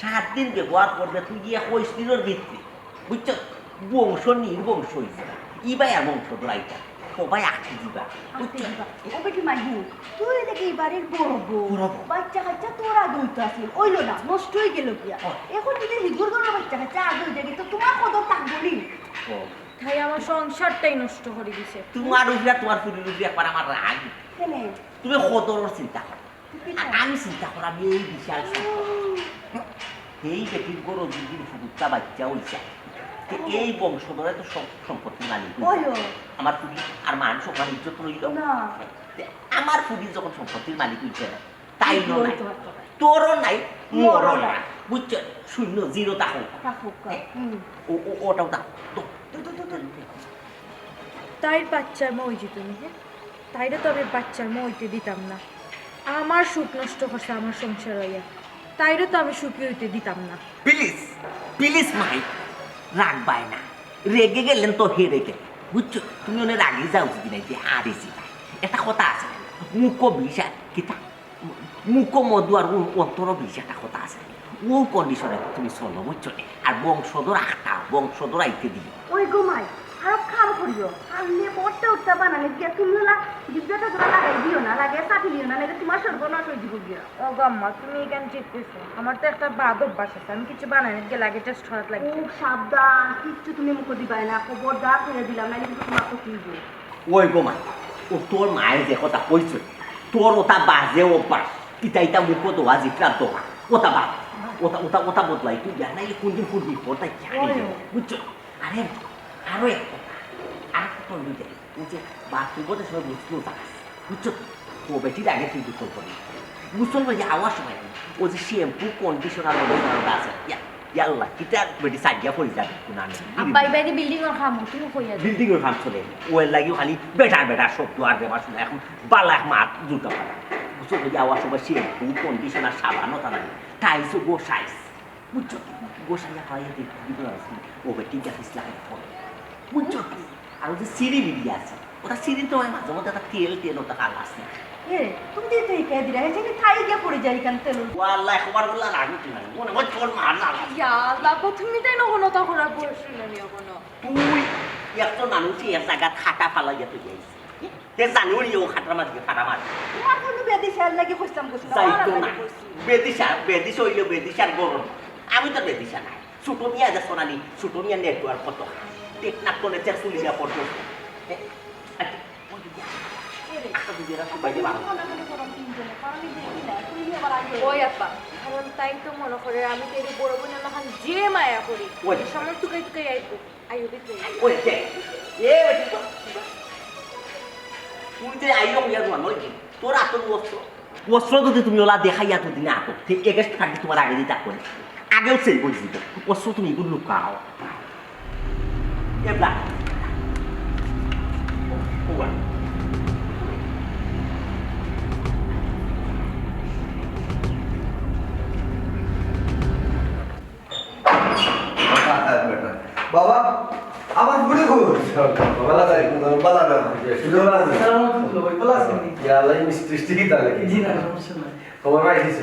7 দিন ব্যবহার করবে তুই গিয়ে 21 দিনের ভিত্তি বুঝছো। বংশ নির্বংশ হয়েছে ইবাই আর বংশ দরাইটা সবাই আঁকি দিবা বুঝছো। ও বেটি মাইহু তুই দেখি এই বাড়ির বড় বউ বাচ্চা কাচ্চা তোর আগে হইতো আসিল ওইলো না নষ্ট হয়ে গেল গিয়া। এখন যদি হিগুর গরু বাচ্চা কাচ্চা আগে হয়ে যাবে তো তোমার কদর থাকবলি। তাই আমার সংসারটাই নষ্ট করে দিছে। তোমার উপরে তোমার পুরীর উপরে একবার আমার রাগ, কেনে তুমি কদরের চিন্তা করো আর আমি চিন্তা করি আমি এই বিশাল এই বেটির গরু দুদিন ফুটুকটা বাচ্চা হইছে এই বংশধরে তো সব সম্পত্তি মালিক আমার পুরী আর মান সমান ইজ্জত রইল না। আমার পুরী যখন সম্পত্তির মালিক হইছে না তাই নয় তোরও নাই মোরও নাই বুঝছো। 0 তাহো ওটাও তাহো তাই বাচ্চার মা হইছি তুমি। হ্যাঁ তাইরে তো আমি বাচ্চার মা হইতে দিতাম না। আমার সুখ নষ্ট করছে আমার সংসার হইয়া, তাইরে তো আমি সুখী হইতে দিতাম না। প্লিজ প্লিজ মাই রাখবাই না, রেগে গেলেন তো হেরে গেলেন বুঝছো। তুমি অনেক রাগে যাও যদি নাই যে হারেছি একটা কথা আছে মুখ বিষা কিতা মুখ মধু আর অন্তর বিষ একটা কথা আছে ও কন্ডিশনে তুমি চলো বুঝছো। আর বংশধর আখটা বংশধর আইতে দিও। ওই গো মাই খারাপ খারাপ করিও আনলে পড়তে উঠতে বানালে গিয়া তুমি ওলা জিব্বাটা ধরা লাগাই দিও না লাগে চাপি দিও না লাগে তোমার সর্বনাশ হয়ে দিব গিয়া। ও গাম্মা তুমি এখানে ঠিক কইছো, আমার তো একটা বাদ অভ্যাস আছে, আমি কিছু বানাই না লাগে টেস্ট খারাপ লাগে। খুব সাবধান কিচ্ছু তুমি মুখ দিবাই না খবরদার করে দিলাম না কিন্তু তোমার তো কিনবো। ওই গো মা ও তোর মায়ের যে কথা কইছো তোর ওটা বাজে অভ্যাস ইটা ইটা মুখ দোয়া জিপলা দোয়া ওটা বাদ ওটা ওটা ওটা বদলাই তুই জানাই কোন দিন কোন বিপদটা জানি বুঝছো। আরে আরো এক কথা আর তোর বুঝে যে বাথরুমে সময় বুঝলো থাকাস বুঝছো। ও বেটির আগে তুই গোসল করি গোসল করে যাওয়ার সময় ও যে শ্যাম্পু কন্ডিশনার আছে ইয়াল্লা কিটা বেটি সাজিয়া পড়ে যাবে কোন আব্বা এই বাইরে বিল্ডিং এর খামু তুমি কইয়া দাও। বিল্ডিং এর কাম চলে ওর লাগি খালি বেটার বেটার শব্দ আর দেবার শুনে এখন বালা এক মাত জুতা পালা বুঝছো করে যাওয়ার সময় শ্যাম্পু কন্ডিশনার সাবানও তা লাগে টাইসও গোসাইস বুঝছো। গোসাইয়া খাওয়াইয়া দিতে আসি ও বেটি গ্যাস লাগাই পড়ে বুঝছো। আর ওই যে সিঁড়ি বিড়ি আছে ওটা সিঁড়ি তো হয় মাঝে মধ্যে একটা তেল তেল ওটা কাল আসে এ তুমি দিতে কে দিরা এখানে থাই গিয়া পড়ে যাই কান তেল ওয়াল্লাহ একবার বললা রাগি কি লাগে মনে হয় তোর মার না ইয়া লাগো তুমি তাই না কোনো তখন আর পড়ছিল না কোনো। তুই একজন মানুষই এক জায়গা খাটা ফালাইয়া তুই যাইছিস তে জানুনি ও খাটার মাঝে ফাটা মার তোমার কোনো বেদি শাল লাগে কইতাম কইছ না যাইতো না বেদিশা হইলে বেদিশার গরম আমি তো বেদিশা নাই ছোট মিয়া যে সোনালি ছোট মিয়া নেটওয়ার্ক কত টেকনাক কোনে চেক পুলিশা পড়তো ওই আপা কারণ তাই তো মনে করে আমি তো এই বড় বোনের লাখান যে মায়া করি ওই। সময় টুকাই টুকাই আইবো আইও দিতে ওই দেখ তুই যে আইও মিয়া জোয়ান ওই তোর আতর অস্ত্র যদি তুমি ওলা দেখাইয়া তো দিনে আতর ঠিক এগেস্ট থাকবে তোমার আগে দিতে করে আগেও সেই বলছি তো অস্ত্র তুমি এগুলো লুকাও এবলা উয়া বাবা আমার বুড়ি খুব ভালো আছে বালা না ইয়ালাই মিষ্টি টিকি তাহলে কি জি না সমস্যা নাই খবর পাই দিছে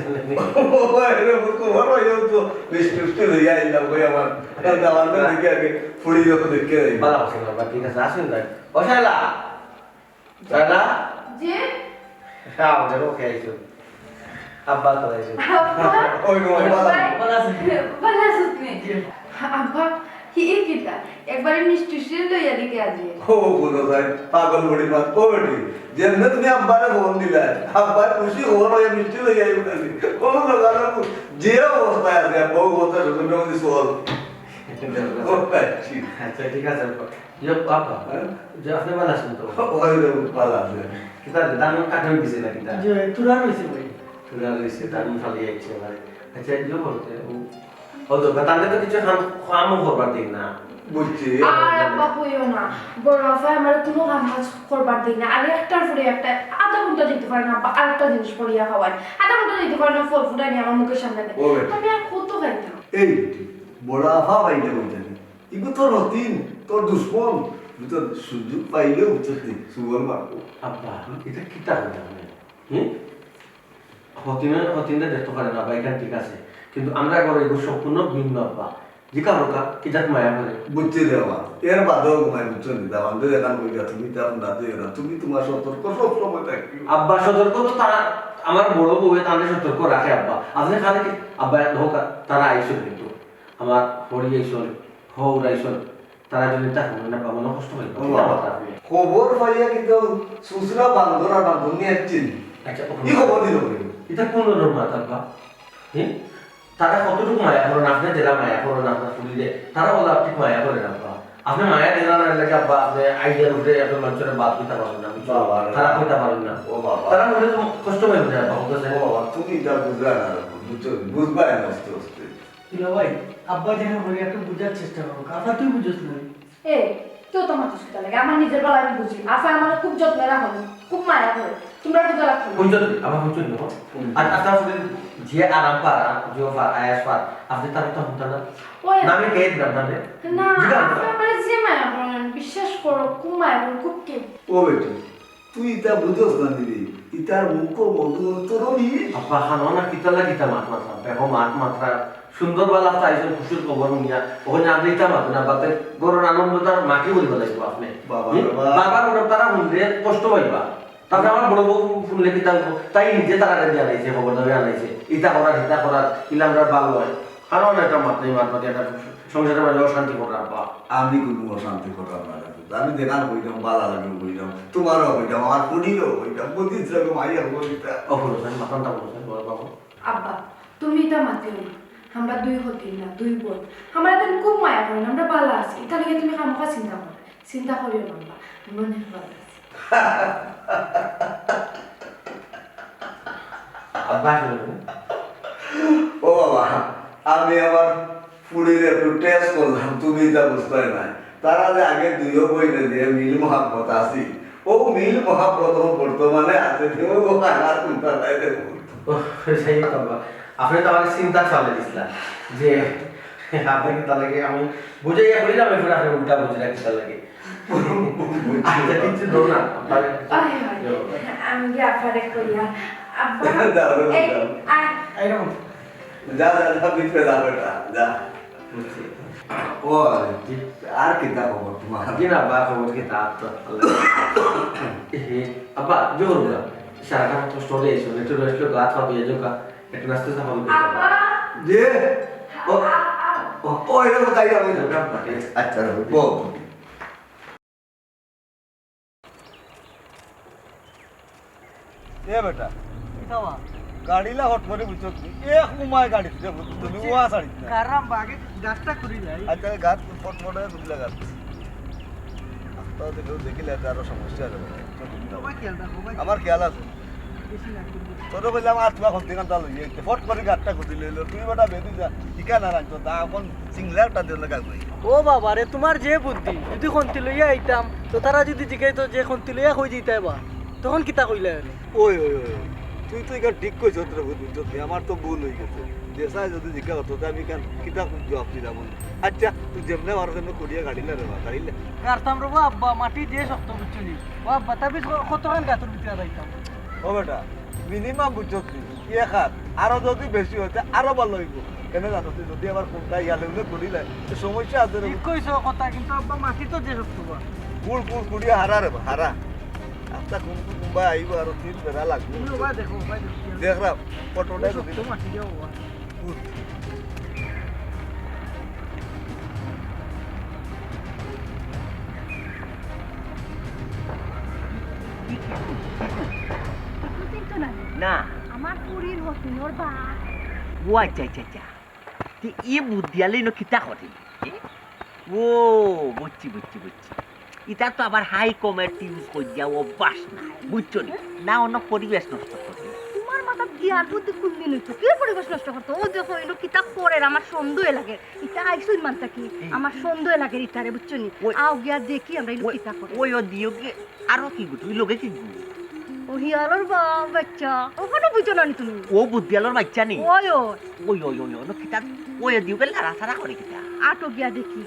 ভালো আছে বাবা ঠিক আছে আসুন তাই বসাইলা জানা যে খাও দেখো খেয়েছো আব্বা তো আইছো ভালো আছে ভালো আছো তুমি আব্বা কি কিটা একবারে মিষ্টি শিল লইয়া দিকে আজি পাগল বুড়ি মাত কোটি যেমন তুমি আব্বারে ফোন দিলা আব্বার খুশি হওয়ার হয়ে মিষ্টি লই যাই বলি কোন লাগানো যে অবস্থায় আছে বউ কথা শুনে মধ্যে সোল আচ্ছা ঠিক আছে ইয়ে বাবা যে আপনি ভালো আছেন তো ওই ভালো আছে কিতা দান কাটন দিছে না কিতা যে তুরা রইছে ভাই তুলা রইছে দান খালি আইছে ভাই আচ্ছা ইয়ে বলতে ও তো তাহলে তো কিছু কাম করবার দিন না বুঝছি আর আব্বা কইও না বড় আফা আমার কোনো কাম কাজ করবার দিই না আর একটার পরে একটা আধা ঘন্টা যেতে পারে না আর একটা জিনিস পড়িয়া খাওয়াই আধা ঘন্টা যেতে পারে না ফল ফুটাই নিয়ে আমার মুখের সামনে দেয় ওরে। আমি আর কত খাইতাম এই বড় আফা পাইলে বলতে ইগো তোর রতিন তোর দুশ্মন তুই তো সুযোগ পাইলে উঠতে সুবল মারবো আব্বা এটা কিতা হইতা মানে হতিনে দেখতে পারে না ভাই এখানে ঠিক আছে কিন্তু আমরা করে এগুলো সম্পূর্ণ ভিন্ন আব্বা জিকা হোকা কিতাত মায়া করে বুঝছি দেওয়া এর বাদেও ঘুমাই বুঝছো নি দেওয়া আমাদের এখান কইরা তুমি তেমন দাদু এরা তুমি তোমার সতর্ক সব সময় থাকি আব্বা সতর্ক তো তারা আমার বড় বউ তাদের সতর্ক রাখে আব্বা আপনি খালে কি আব্বা হোক তারা আইসল কিন্তু আমার হরি আইসল হৌর আইসল তারা যদি তা না পাবো না কষ্ট হইব খবর পাইয়া কিন্তু সুসরা বান্ধরা না দুনিয়া চিন আচ্ছা কি খবর দিল এটা কোন ধর্মাত আব্বা হ্যাঁ তারা কতটুকু মায়া করেন আপনি জেলা মায়া করেন আপনার ফুলিলে তারা বলে আপনি মায়া করেন আব্বা আপনি মায়া দিলা না লাগে আব্বা আপনি আইডিয়ার উপরে এত মানুষের বাদ দিতে পারেন না বাবা তারা কইতে পারেন না ও বাবা তারা বলে তো কষ্ট পাইবে না আব্বা বুঝতে ও বাবা তুমি যা বুঝবা না বুঝছো বুঝবা না আস্তে আস্তে ইলো ভাই আব্বা যেন বলি একটু বুঝার চেষ্টা করো কথা তুই বুঝছ না এ তো তোমার তো সুতা লাগে আমার নিজের বেলা আমি বুঝি আফা আমার খুব যত্নে রাখো খুব মায়া করে তোমরা বুঝা লাগতো না। বুঝতে আবার বুঝতে নিও আর আপনার ফুলি যে আরাম পারা যে পার আয়াস পার আপনি তার তো হতো না ওই নামে কে দিলাম না না আফা আমার যে মায়া করেন বিশ্বাস করো খুব মায়া করেন খুব কে ও বেটি তুই ইটা বুঝোস না দিদি ইটার মুখ মধু অন্তরণী আব্বা খানো না কিতা লাগিতা মাত মাত্রা দেখো মাত মাত্রা সুন্দর বেলা চাইছেন খুশির খবর নিয়া ওখানে আপনি ইটা মাত না বাতে গরুর আনন্দটার মাকে বলিব লাগবে আপনি বাবা, বাবার ওটা তারা শুনলে কষ্ট পাইবা তারপরে আমার বড় বউ শুনলে কিতা তাই নিজে তারা রেডি আনাইছে খবর দাবি আনাইছে ইটা করার হিতা করার ইলামরা ভালো হয় কারণ একটা মাত নেই মাত মাতি একটা সংসারের মাঝে অশান্তি করা আব্বা আমি কোনো অশান্তি করলাম না আমি দেখান হইলাম বালা লাগলো হইলাম তোমারও হইলাম আমার ফুডিরও হইলাম বুঝিস মাইয়া বলিতা অপরোজন মাথানটা বলছেন বড় বাবু আব্বা তুমি এটা মাতিও না আমরা দুই হতি না দুই বোন আমরা এখন খুব মায়া করেন আমরা ভালো আছি এটা লিগে তুমি খামোখা চিন্তা করিও না আব্বা মনে ভালো আছি আব্বা ও বাবা আমি আমার ফুডির একটু টেস্ট করলাম তুমি যা বুঝতে না তারা যে আগে দুইও বইলে দিয়ে মিল মহাব্বত আছি ও মিল মহাব্বত বর্তমানে আছে তুমি আমার চিন্তা নাই দেখুন সেই বাবা আপনি তো আমাকে চিন্তা চালে দিছিলেন যে আপনাকে তার লাগে আমি বুঝাইয়া করিলাম এখন আপনি উল্টা বুঝে রাখি তার লাগে আচ্ছা কিছু দো না আমি কি আফারে করিয়া আব্বা দাও, দাও, এই দাও। এইরকম যা যা যা ভিতরে যা বেটা যা ও আর কি তা খবর তোমার জি না বা খবর কি তা তো আব্বা জোর না সারা কাম তো স্টোরে এসো একটু রেস্ট লো গাছ পাবে যোকা একটু নাস্তা খাবো আব্বা যে ও ও এরকম তাই আমি আচ্ছা ও এ বেটা খাওয়া গাড়িলা হট করে বুঝছো এক মুমায় গাড়ি তুমি ওয়া সাড়ি কারাম বাগে গাছটা করি যাই আচ্ছা গাছ ফট ফট বুঝলা গাছ তো দেখো দেখিলে আরো সমস্যা হবে তোমার খেয়াল রাখো ভাই আমার খেয়াল আছে বেশি না তোর বললাম আর তোমার কোন দিন তাহলে ফট করে গাছটা খুঁজি লইলো তুই বেটা বেদি যা ঠিকানা রাখতো তা এখন সিংলারটা দিল গাছ ও বাবা রে তোমার যে বুদ্ধি যদি খন্তি লইয়া আইতাম তো তারা যদি জিজ্ঞাসা যে খন্তি লইয়া কই দিতে বা তখন কিতা কইলে ওই ওই ওই তুই তো এখানে ঠিক কইছ তোর বুদ্ধি আমার তো ভুল হয়ে গেছে দেশায় যদি জিজ্ঞাসা করতো তো আমি কেন কিতা জবাব দিলাম আচ্ছা তুই যেমনে আমার জন্য করিয়া গাড়িলে রে বা গাড়িলে গাড়তাম রে আব্বা মাটি দিয়ে শক্ত বুঝছনি ও আব্বা তাবি কতখান গাতর ভিতরে যাইতাম ও বেটা মিনিমাম বুঝছত কি খাত আরো যদি বেশি হতে আরো ভালো হইব কেন জানো তুই যদি আবার কোনটা ইয়ালে উলে করিলে তো সমস্যা আছে রে ঠিক কইছো কথা কিন্তু আব্বা মাটি তো যে শক্ত বা কুল কুল কুড়িয়া হারা রে বা হারা আচ্ছা কোনবা আইব আর তিন বেড়া লাগবে তুমি ওবা দেখো ওবা দেখ রা ফটোটা যদি শক্ত মাটি দিয়ে ওবা কিন্তু না না আমার পুরীর হতিনোর বা ও আচ্ছা আচ্ছা আচ্ছা তে ই বুদ্ধিয়ালে নো কিতা করে ও বুঝছি বুঝছি বুঝছি এটা তো আবার হাই কমেন্ট ইউজ করিয়া অভ্যাস নাই বুঝছো না অন্য পরিবেশ নষ্ট করে তোমার মাথা জ্ঞান বুদ্ধি কোনদিন হইতো কি পরিবেশ নষ্ট করতো ও দেখো এলো কিতাব পড়ে আমার সন্দেহ লাগে এটা আইসুন মানতা কি আমার সন্দেহ লাগে ইতারে বুঝছো নি আও গিয়া দেখি আমরা এলো কিতাব পড়ে ওই ও দিও কি আরো কি গো তুই লোকে কি গো ও হিয়ালোর বাচ্চা ওখানে বুঝছো না নি তুমি ও বুদ্ধিয়ালোর বাচ্চা নি ওই ওই ওই ওই ওই কিতা ওই দিও কে লারা সারা করে কিতা আটো গিয়া দেখি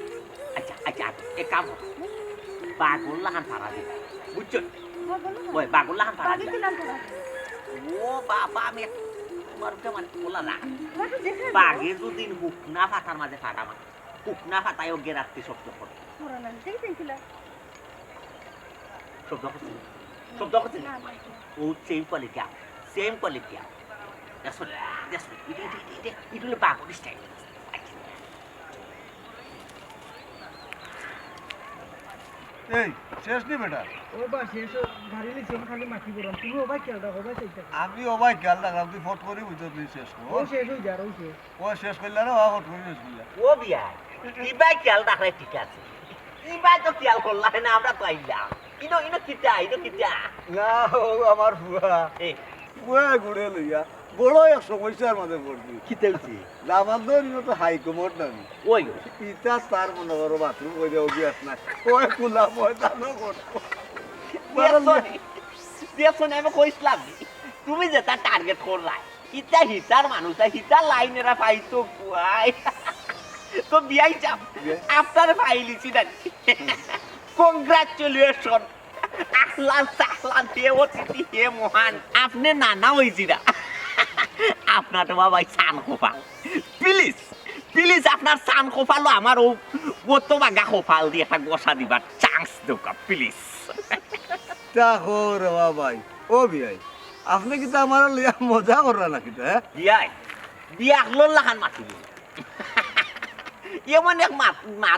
আচ্ছা আচ্ছা এক কাম বাগুল লাহান ফারা দিবা বুঝছো ওই বাগুল লাহান ফারা আগে দিবা দিলাম তো ও বাবা আমি তোমার কে মানে বলা না একটু দেখে বাগে যদি হুকনা ফাটার মাঝে ফাটা মানে হুকনা ফাটায় ওকে রাত্রি শব্দ করে পুরো না দেখি দেখছিলা শব্দ করছে শব্দ করছে ও সেম কোয়ালিটি সেম কোয়ালিটি দেখো দেখো এটা হলো বাগুল স্টাইল এই শেষ নি বেটা ও বা শেষ গাড়ি লিছে খালি মাটি গরম তুমি ওবা খেয়াল রাখো ওবা চাইতা আমি অবাই খেয়াল রাখলাম তুই ফট করি বুঝছো তুই শেষ ও শেষ হই যা ও শেষ ও শেষ করলে না ও ফট করি শেষ করলে ও বিয়া ইবাই খেয়াল রাখলে ঠিক আছে ইবাই তো খেয়াল করলা না আমরা তো আইলাম ইনো কিটা না ও আমার ফুয়া এ ফুয়া ঘুরে লইয়া বড় এক সমস্যার মাঝে পড়বি কিতে হইছে আমার ধর তো হাইকমোড নামি ওই ইটা তার মনে করো বাথরুম করে দেওয়া গিয়াস না ওই খোলা ময়দানও করবো দেখুন আমি কইসলাম তুমি যেটা টার্গেট করলাই ইটা হিটার মানুষ হিটার লাইনেরা পাইতো কুয়াই তো বিয়াই যাব আফটার ফাইলিছি না কংগ্রাচুলেশন আহলান সাহলান দেবতিথি হে মহান আপনি নানা হইছি না আপনার তো বাবা সান খোপা প্লিজ প্লিজ আপনার সান খোপালো আমার ও তো বাগা খোপাল দিয়ে একটা গোসা দিবার চান্স দোকা প্লিজ দেখো রে ভাই ও বিয়াই আপনি কি তো আমার লিয়া মজা করা নাকি হ্যাঁ বিয়াই বিয়াক লাহান মাতিল এমন এক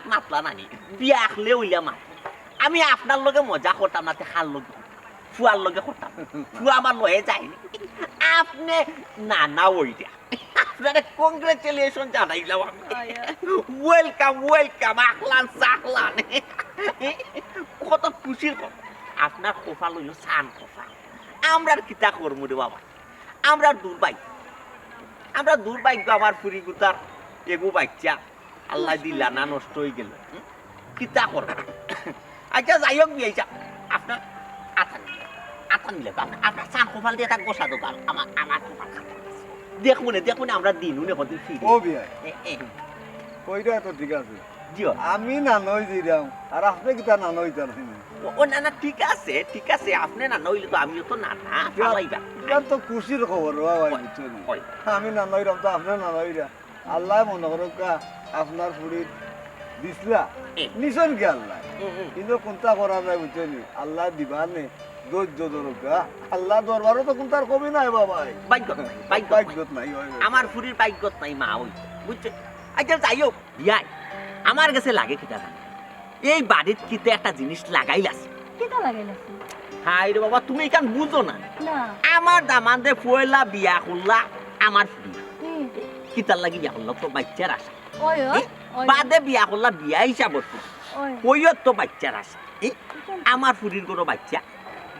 মাতলা নানি বিয়াক লে উইলা মাত আমি আপনার লগে মজা করতাম না খাল লগে ফুয়ার লগে করতাম ফুয়া আমার লয়ে যায়নি আপনি নানা ওইটা আপনারা কংগ্রেচুলেশন জানাইলাম আমি ওয়েলকাম আখলান সাখলান কত খুশির কথা আপনার খোফা লইল সান খোফা আমরা কিতা করবো রে বাবা আমরা দুর্ভাগ্য আমার ফুরি গুতার এগু বাচ্চা আল্লাহ দিলা না নষ্ট হয়ে গেল কিতা করবো আচ্ছা যাই হোক বিয়েছা আপনার আথা নিলে আপনার সান খোফাল দিয়ে একটা গোসা দোকান আমার খোফাল দেখুন আমরা দিনুনে হতে ফিরি ও বিয়াই ওইটা তো ঠিক আছে জিও আমি নানই দিলাম আর আপনি কি তা নানই জানেন ও না না ঠিক আছে আপনি না নইলে তো আমিও তো না না পালাইবা এটা তো খুশির খবর ভাই বুঝছেন ওই আমি নানইরাম তো আপনি নানইরা আল্লাহ মনে করুক আপনার ফুড়ির দিসলা নিশন কি আল্লাহ কিন্তু কোনটা করা যায় বুঝছেন আল্লাহ দিবা নে ধৈর্য ধরুকা আল্লাহ দরবারও তো কোনটার কমি নাই বাবাই বাইকত নাই আমার ফুরির বাইকত নাই মা ওই বুঝছে আচ্ছা যাই হোক বিয়াই আমার কাছে লাগে কিটা জানি এই বাড়ির কিতে একটা জিনিস লাগাইলাছে কিটা লাগাইলাছি হাই রে বাবা তুমি কেন বুঝো না না আমার দামান দে ফুয়েলা বিয়া করলা আমার ফুরি হুম কিতার লাগি বিয়া করলা তো বাচ্চার আশা ওই বাদে বিয়া করলা বিয়া হিসাবত ওই কইও তো বাচ্চার আশা আমার ফুরির কোনো বাচ্চা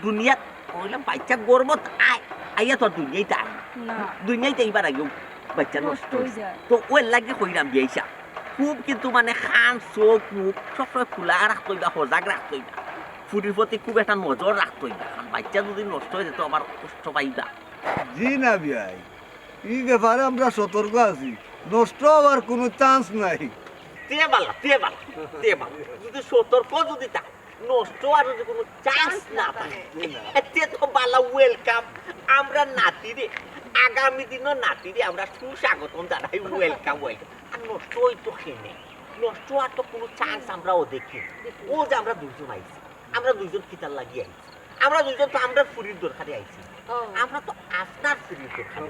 দুনিয়াত কইলাম বাচ্চা গর্বত আইয়া তো দুনিয়াইতে না দুনিয়াইতে এইবার আগেও বাচ্চা নষ্ট নষ্ট হয়ে হয়েছে যায়। তো ওই লাগে কইলাম বিয়া হিসাব খুব কিন্তু মানে খান চোখ মুখ সবসময় খোলা রাখতইবা সজাগ রাখতইবা ফুটির প্রতি খুব একটা নজর রাখতইবা কারণ বাচ্চা যদি নষ্ট হয়ে যেত আবার কষ্ট পাইবা জি না বিয়াই এই ব্যাপারে আমরা সতর্ক আছি নষ্ট হওয়ার কোনো চান্স নাই তে বালা যদি সতর্ক যদি থাকে নষ্ট আর যদি কোনো চান্স না থাকে তে তো বালা ওয়েলকাম আমরা নাতিরে আগামী দিনও নাতিরে আমরা সুস্বাগতম জানাই ওয়েলকাম আর নষ্ট হইতো খেনে নষ্ট আর তো কোনো চান্স আমরাও দেখি ও যে আমরা দুইজন আইছি আমরা দুইজন কিতার লাগিয়ে আইছি আমরা দুইজন তো আমরা ফুরির দরকারে আইছি আমরা তো আপনার ফুরির দরকারে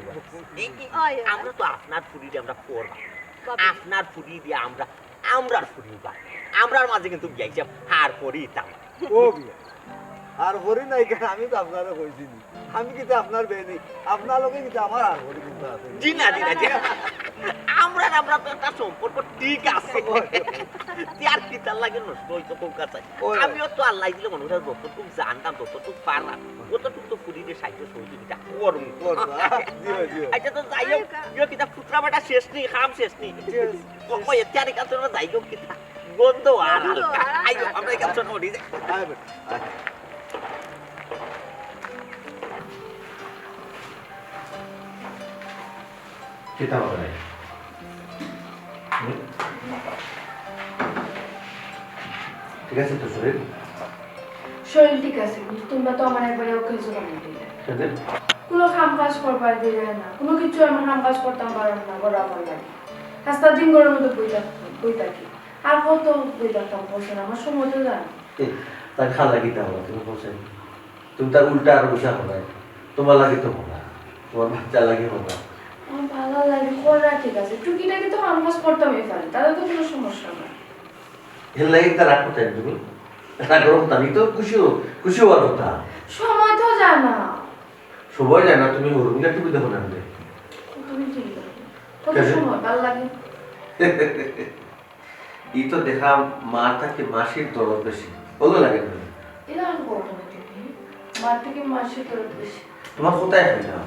আমরা তো আপনার ফুরি দিয়ে আমরা করবা আপনার ফুরি দিয়ে আমরার ফুরি বা আমরার মাঝে কিন্তু বিয়াইছে আর করি তা ও বিয়া আর হরি নাই কেন আমি তো আপনারা কইছি আমি কিন্তু আপনার বেনি আপনার লোকে কিন্তু আমার আর হরি কিন্তু আছে জি না আমরা তো একটা সম্পর্ক ঠিক আছে আর কি তার লাগে নষ্ট হইতো কোন কাছে আমিও তো আল্লাহ দিলে মনে হয় যতটুকু জানতাম ততটুকু পারলাম অতটুকু তো ফুরিতে সাহিত্য সহযোগিতা করুন আচ্ছা তো যাই হোক কিতা ফুটরা বাটা শেষ নেই খাম শেষ নেই কয় এতিয়ারে কাছে যাই হোক কিতা গন্ধ আর হালকা আইও আমরা এই কাছে নড়ি যাই kita boleh. ঠিক আছে তো শরীর শরীর ঠিক আছে কিন্তু তোমরা তো আমার একবারেও কিছু বানিয়ে দিলে কোনো কাম কাজ করবার দিলে না কোনো কিছু আমি কাম কাজ করতাম পারলাম না বড় আমার লাগে রাস্তার দিন গরমের মধ্যে বই থাকি আর কত বই থাকতাম বসে না আমার সময় তো জানি তার খালা গীতা হলো তুমি বলছেন তুমি তার উল্টা আর বসা হবে তোমার লাগে তো হবে তোমার বাচ্চা লাগে হবে আমার ভালো লাগে করা ঠিক আছে টুকিটাকি তো কাম কাজ করতামই পারি তাহলে তো কোনো সমস্যা না এর লাগে তার রাগ করতে তুমি রাগ করো না আমি তো খুশি হওয়ার কথা সময় তো জানা সবাই জানা তুমি হরমিলা তুমি দেখো না তুমি ঠিক আছে কত সময় ভালো লাগে এই তো দেখা মা থাকে মাসির দরদ বেশি ভালো লাগে না এটা আমি করবো না তুমি মার থেকে মাসে তোর বেশি তোমার কোথায় হইলাম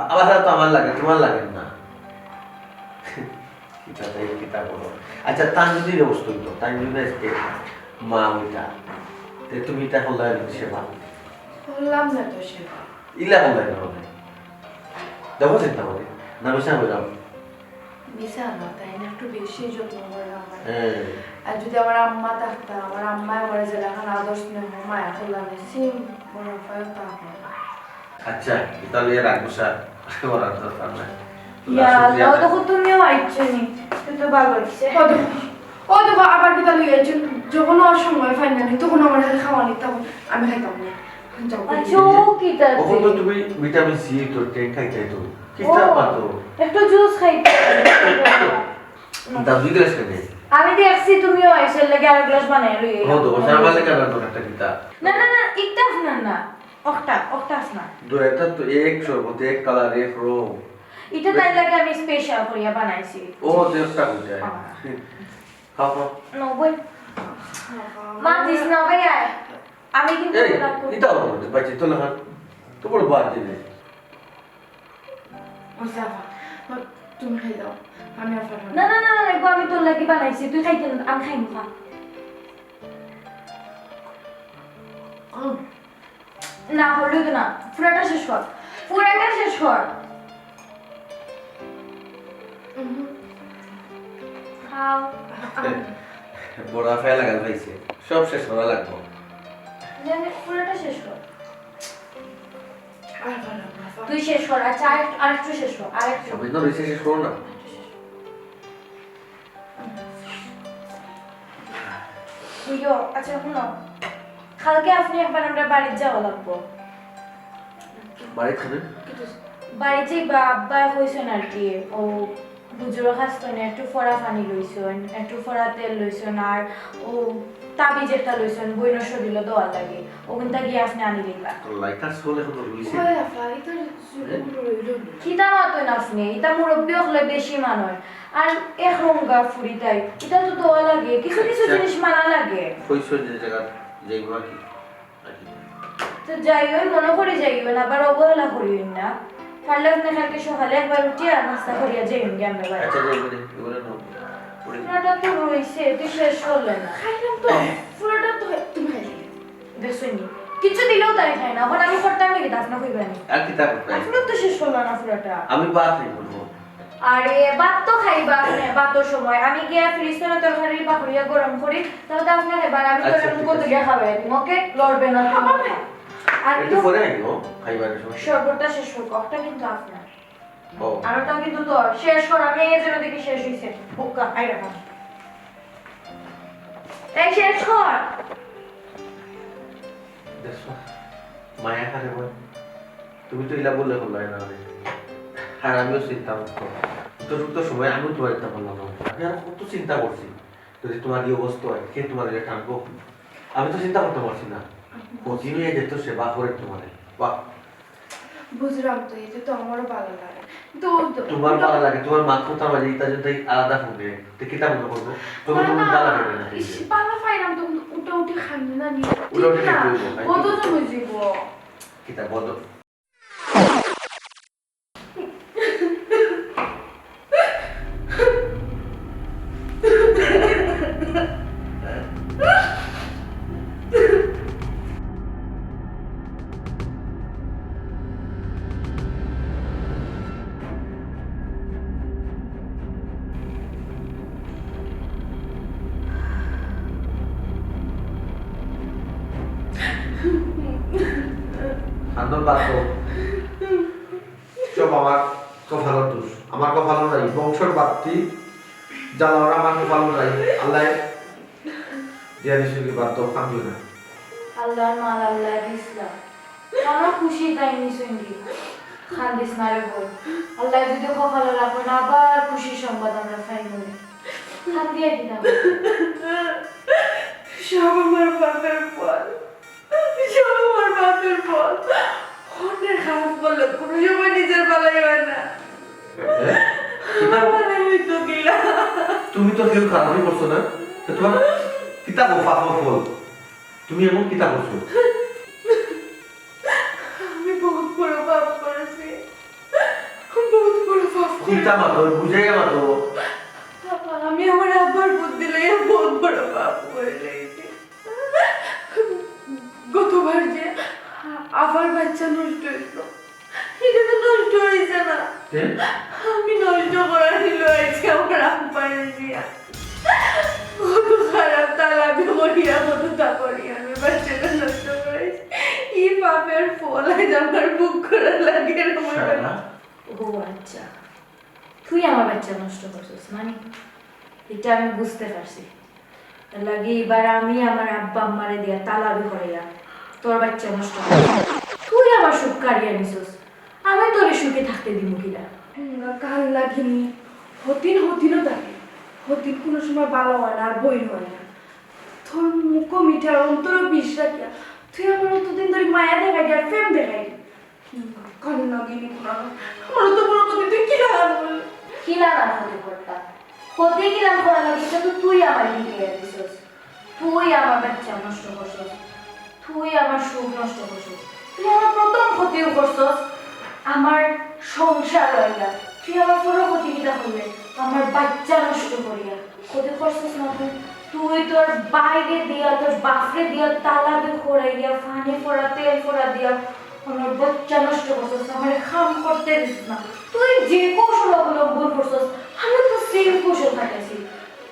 আবার তো আমার লাগে তোমার লাগে না কিতা বলো আচ্ছা তানজুদির অবস্থা হইতো তানজুদি আজকে মা ওইটা তুমি এটা হল্লা সেবা বললাম না তো সেবা ইলা হল্লা না হবে দেখো চিন্তা করে না মিশা বললাম মিশা না তাই না একটু বেশি যত্ন করে আমার হ্যাঁ আর যদি আমার আম্মা থাকতো আমার আম্মায় মরে যে এখন আদর্শ নেই মায়া করলাম সিম বড় ফায়ল তা আচ্ছা তাহলে রাখবো স্যার করার দরকার নাই ইয়া আল্লাহ দেখো তুমিও আইছো নি তুই তো ভালো হইছে ও দেখো আবার কি তাহলে যখন ওর সময় ফাইন না তখন আমার হাতে খাওয়া নি তখন আমি খাইতাম না আচ্ছা ও কি তাতে ওখানে তো তুমি ভিটামিন সি তো টেক খাইতে তো কিতা পাতো একটু জুস খাইতে দাবি গ্লাস খাইতে আমি দেখছি তুমিও আইছো লাগে আর গ্লাস বানাই লই हो तो शामाले का तो একটা কিতা না ইকটাস না অক্টাস না দো এটা তো এক শরবত এক কালার এক রং এটা তাই লাগে আমি স্পেশাল করিয়া বানাইছি ও দেশটা হয়ে যায় খাও নো বই মা দিস না ভাই আয় আমি কিন্তু এই এটা হলো বাচ্চা তো লাগান তো বড় বাদ দিলে তুমি খাই দাও আমি আর ফাটা না এগো আমি তোর লাগি বানাইছি তুই খাইতে না আমি খাইনি খা না হলো তো না পুরাটা শেষ কর খাও বড় ফেলা লাগাল ভাইছে সব শেষ করা লাগবে জানি পুরাটা শেষ কর আর ফাটা তুই শেষ কর আচ্ছা আরেকটু শেষ কর আরেকটু সবাই তো রিসে শেষ করো না বুঝো আচ্ছা শুনো কালকে আপনি একবার আমরা বাড়িতে যাওয়া লাগবো বাড়ি খাবে বাড়িতে আব্বা হয়েছেন আর কি ও বুজুর কাছ থেকে একটু ফড়া পানি লইছেন একটু ফড়া তেল লইছেন আর ও তাবিজ একটা লইছেন বইনস দিল দেওয়ার লাগে ওখানটা গিয়ে আপনি আনি দিবা লাইটার সোলে কত রইছে ওই আফা এটা কিতা মাতন আপনি এটা মুরব্বী হলে বেশি মানয় আর এক রঙ্গা ফুরি তাই এটা তো দেওয়া লাগে কিছু জিনিস মানা লাগে কইছো যে জায়গা যাইবা কি তো যাই ওই মনে করে যাইবেন আবার অবহেলা করিবেন না পারলে আপনি কালকে সকালে একবার উঠিয়া নাস্তা করিয়া যাইবেন কি আমরা বাড়ি আচ্ছা যাইবে এবারে নাও করে পুরাটা তো রয়েছে তুই শেষ করলে না খাইলাম তো পুরোটা তো তুমি খাইলে দেখছনি কিছু দিলেও তাই খাই না এখন আমি করতাম নাকি দাফনা কইবানি আর কিতা করতে এখনো তো শেষ করলো না পুরাটা আমি বাদ নেই বলবো আরে ভাত তো খাইবা আপনি ভাতর সময় আমি গিয়া ফ্রিজে তরকারি পাকড়িয়া গরম করি তাহলে আপনি খাইবার আমি তো আচ্ছা, এরকম ঠিক কত আছে। গিয়া খাবে ওকে লড়বে না তুমি। আর একটু পরে আইও খাইবারের সময় শরবতটা শেষ হোক ওটা কিন্তু আপনার ও আর ওটা কিন্তু তোর শেষ কর আমি এই জন্য দেখি শেষ হইছে বুকা আই রাখা এই শেষ কর দেখো মায়া খারে বল তুমি তো ইলা বললে হলো না রে আর আমিও চিন্তা করতো তো সময় আমিও তোমার একটা বললাম না আমি আর কত চিন্তা করছি যদি তোমার এই অবস্থা হয় কে তোমার এটা টানবো আমি তো চিন্তা করতে পারছি না কঠিন হয়ে যেত সেবা করে তোমার বাহ বুঝলাম তো এটা তো আমারও ভালো লাগে তো তোমার ভালো লাগে তোমার মা কথা মাঝে ইতা যদি আলাদা হবে তো কিতা মনে করবো তোমার কোনো ভালো লাগে না পালা পাইলাম তো উঠা উঠে খান্দি না নি উঠা উঠে ঠিক না খাইবো, খাইবো। কত জমে যাব কিতা বলো আন্দোলন বাদ দাও। সব আমার কপালের দোষ আমার কপালও নাই বংশের বাপটি জানাওয়ার আমার কপালও নাই আল্লাহ দিয়া নিশ্চয়ই বাদ দাও কান্দিও না আল্লাহর মাল আল্লাহ দিসলাম আমরা খুশি তাই নিসুঙ্গি খান দিস না রে বল আল্লাহ যদি কপালে রাখবেন আবার খুশি সংবাদ আমরা পাইব খান দিয়ে দিলাম সব আমার বাপের ফল সব আমার বাপের ফল অন্যের খারাপ বললে কোনো সময় নিজের বেলায় হয় না আমার বেলায় হইতো কিলা তুমি তো কেউ খারাপই করছো না তো তোমার কিতাব ফাফা ফল তুমি এমন কিতাব করছো আমি বহুত বড় পাপ করেছি বহুত বড় পাপ করেছি চিন্তা মাতো বুঝাই মাতো আমি আমার আব্বার বুদ্ধি লইয়া বহুত বড় পাপ করে লেগেছি গতবার যে আবার বাচ্চা নষ্ট হইল এটা তো নষ্ট হয়েছে না আমি নষ্ট করার নিল আজকে আমার আব্বার দিয়া কত খারাপ তালাবি করিয়া কত তা করিয়া আমি বাচ্চাটা নষ্ট করেছি এই পাপের ফল আজ আমার বুক করা লাগে আমার ও আচ্ছা তুই আমার বাচ্চা নষ্ট করছিস মানে এটা আমি বুঝতে পারছি তার লাগে এবার আমি আমার আব্বা আম্মারে দিয়া তালাবি করাইয়া তোর বাচ্চা নষ্ট করছি তুই আমার সুখ কারিয়া নিছিস আমি তোর সুখে থাকতে দিব কিনা কাল লাগিনি হতিনও থাকে হতিন কোনো সময় ভালো হয় না আর বই হয় না তোর মুখ মিঠার অন্তর বিষ রাখিয়া তুই আমার অতদিন ধরে মায়া দেখাই আর প্রেম দেখাই কাল লাগিনি আমার তো বড় কথা তুই কি লাগান বল কিলা না হতে করতাম হতে কিলাম করা লাগিছে তো তুই আমার লিখে দিছিস তুই আমার বাচ্চা নষ্ট করছিস তুই আমার সুখ নষ্ট করছিস তুই আমার প্রথম ক্ষতিও করছিস আমার সংসার হইলা তুই আমার পুরো ক্ষতি কিটা করলে আমার বাচ্চা নষ্ট করিয়া ক্ষতি করছিস না তুই তুই তোর বাইরে দিয়া তোর বাপরে দিয়া তালাবে খোড়াইয়া ফানি ফোড়া তেল ফোড়া দিয়া আমার বাচ্চা নষ্ট করছিস আমার খাম করতে দিস না তুই যে কৌশল অবলম্বন করছিস আমি তো সেই কৌশল খাটাইছি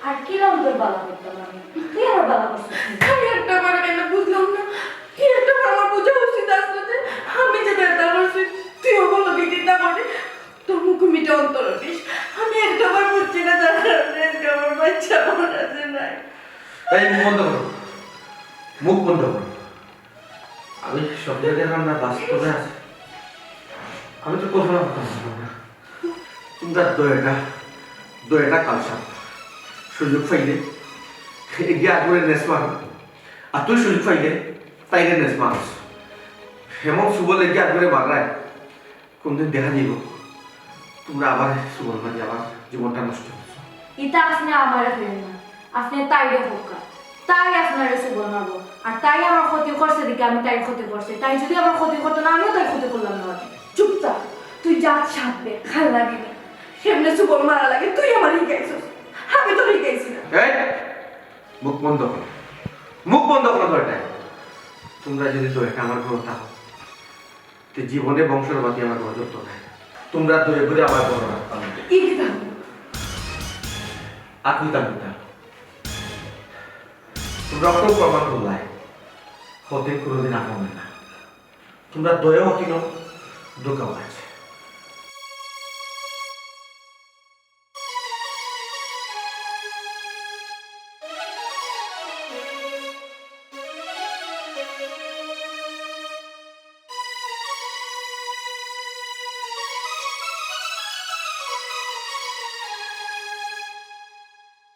আর কিরম তোর বালা করতাম আমি তুই আমার বালা করছিস আমি একটা বার কেন বুঝলাম না কি একটা বার আমার বোঝা উচিত আসলে আমি যে ব্যথা করছি তুইও বলো কি চিন্তা করে তোর মুখ মিটে অন্তর দিস আমি একটা বার বুঝছি না যার কারণে আজকে আমার বাচ্চা আমার কাছে নাই এই মুখ বন্ধ করো মুখ বন্ধ করো আমি সব জায়গায় না বাস্তবে আছি আমি তো কল্পনা করতে পারলাম না তোমার দয়াটা কালসা সুযোগ পাইলে এগিয়ে আগরে নেস মার আর তুই সুযোগ পাইলে তাইরে নেস মারস হেমন সুবল এগিয়ে আগরে মারায় কোনদিন দেখা যাইব তোমরা আবার সুবল মাঝে আমার জীবনটা নষ্ট করছো ইটা আপনি আমার ফেলেন না আপনি তাইরে হোকা তাই আপনার সুবল মারবো আর তাই আমার ক্ষতি করছে দিকে আমি তাই ক্ষতি করছি তাই যদি আমার ক্ষতি করতো না আমিও তাই ক্ষতি করলাম না চুপচাপ তুই যা ছাড়বে খাল লাগিনি সেমনে সুবল মারা লাগে তুই আমার হিগাইছিস আমি তো ঠিক গেছি না এই মুখ বন্ধ করো, মুখ বন্ধ করো দরটায়। তোমরা যদি তো এটা আমার ঘর থাকো তো জীবনে বংশের বাতি আমার ঘর যত নাই। তোমরা দয়ে ঘুরে আমার ঘর রাখতাম কি কিতা আকুইতা কুতা তোমরা অত প্রমাণ করলাই হতে কোনোদিন আপন না। তোমরা দয়া হতিন ঢোকাও আছে।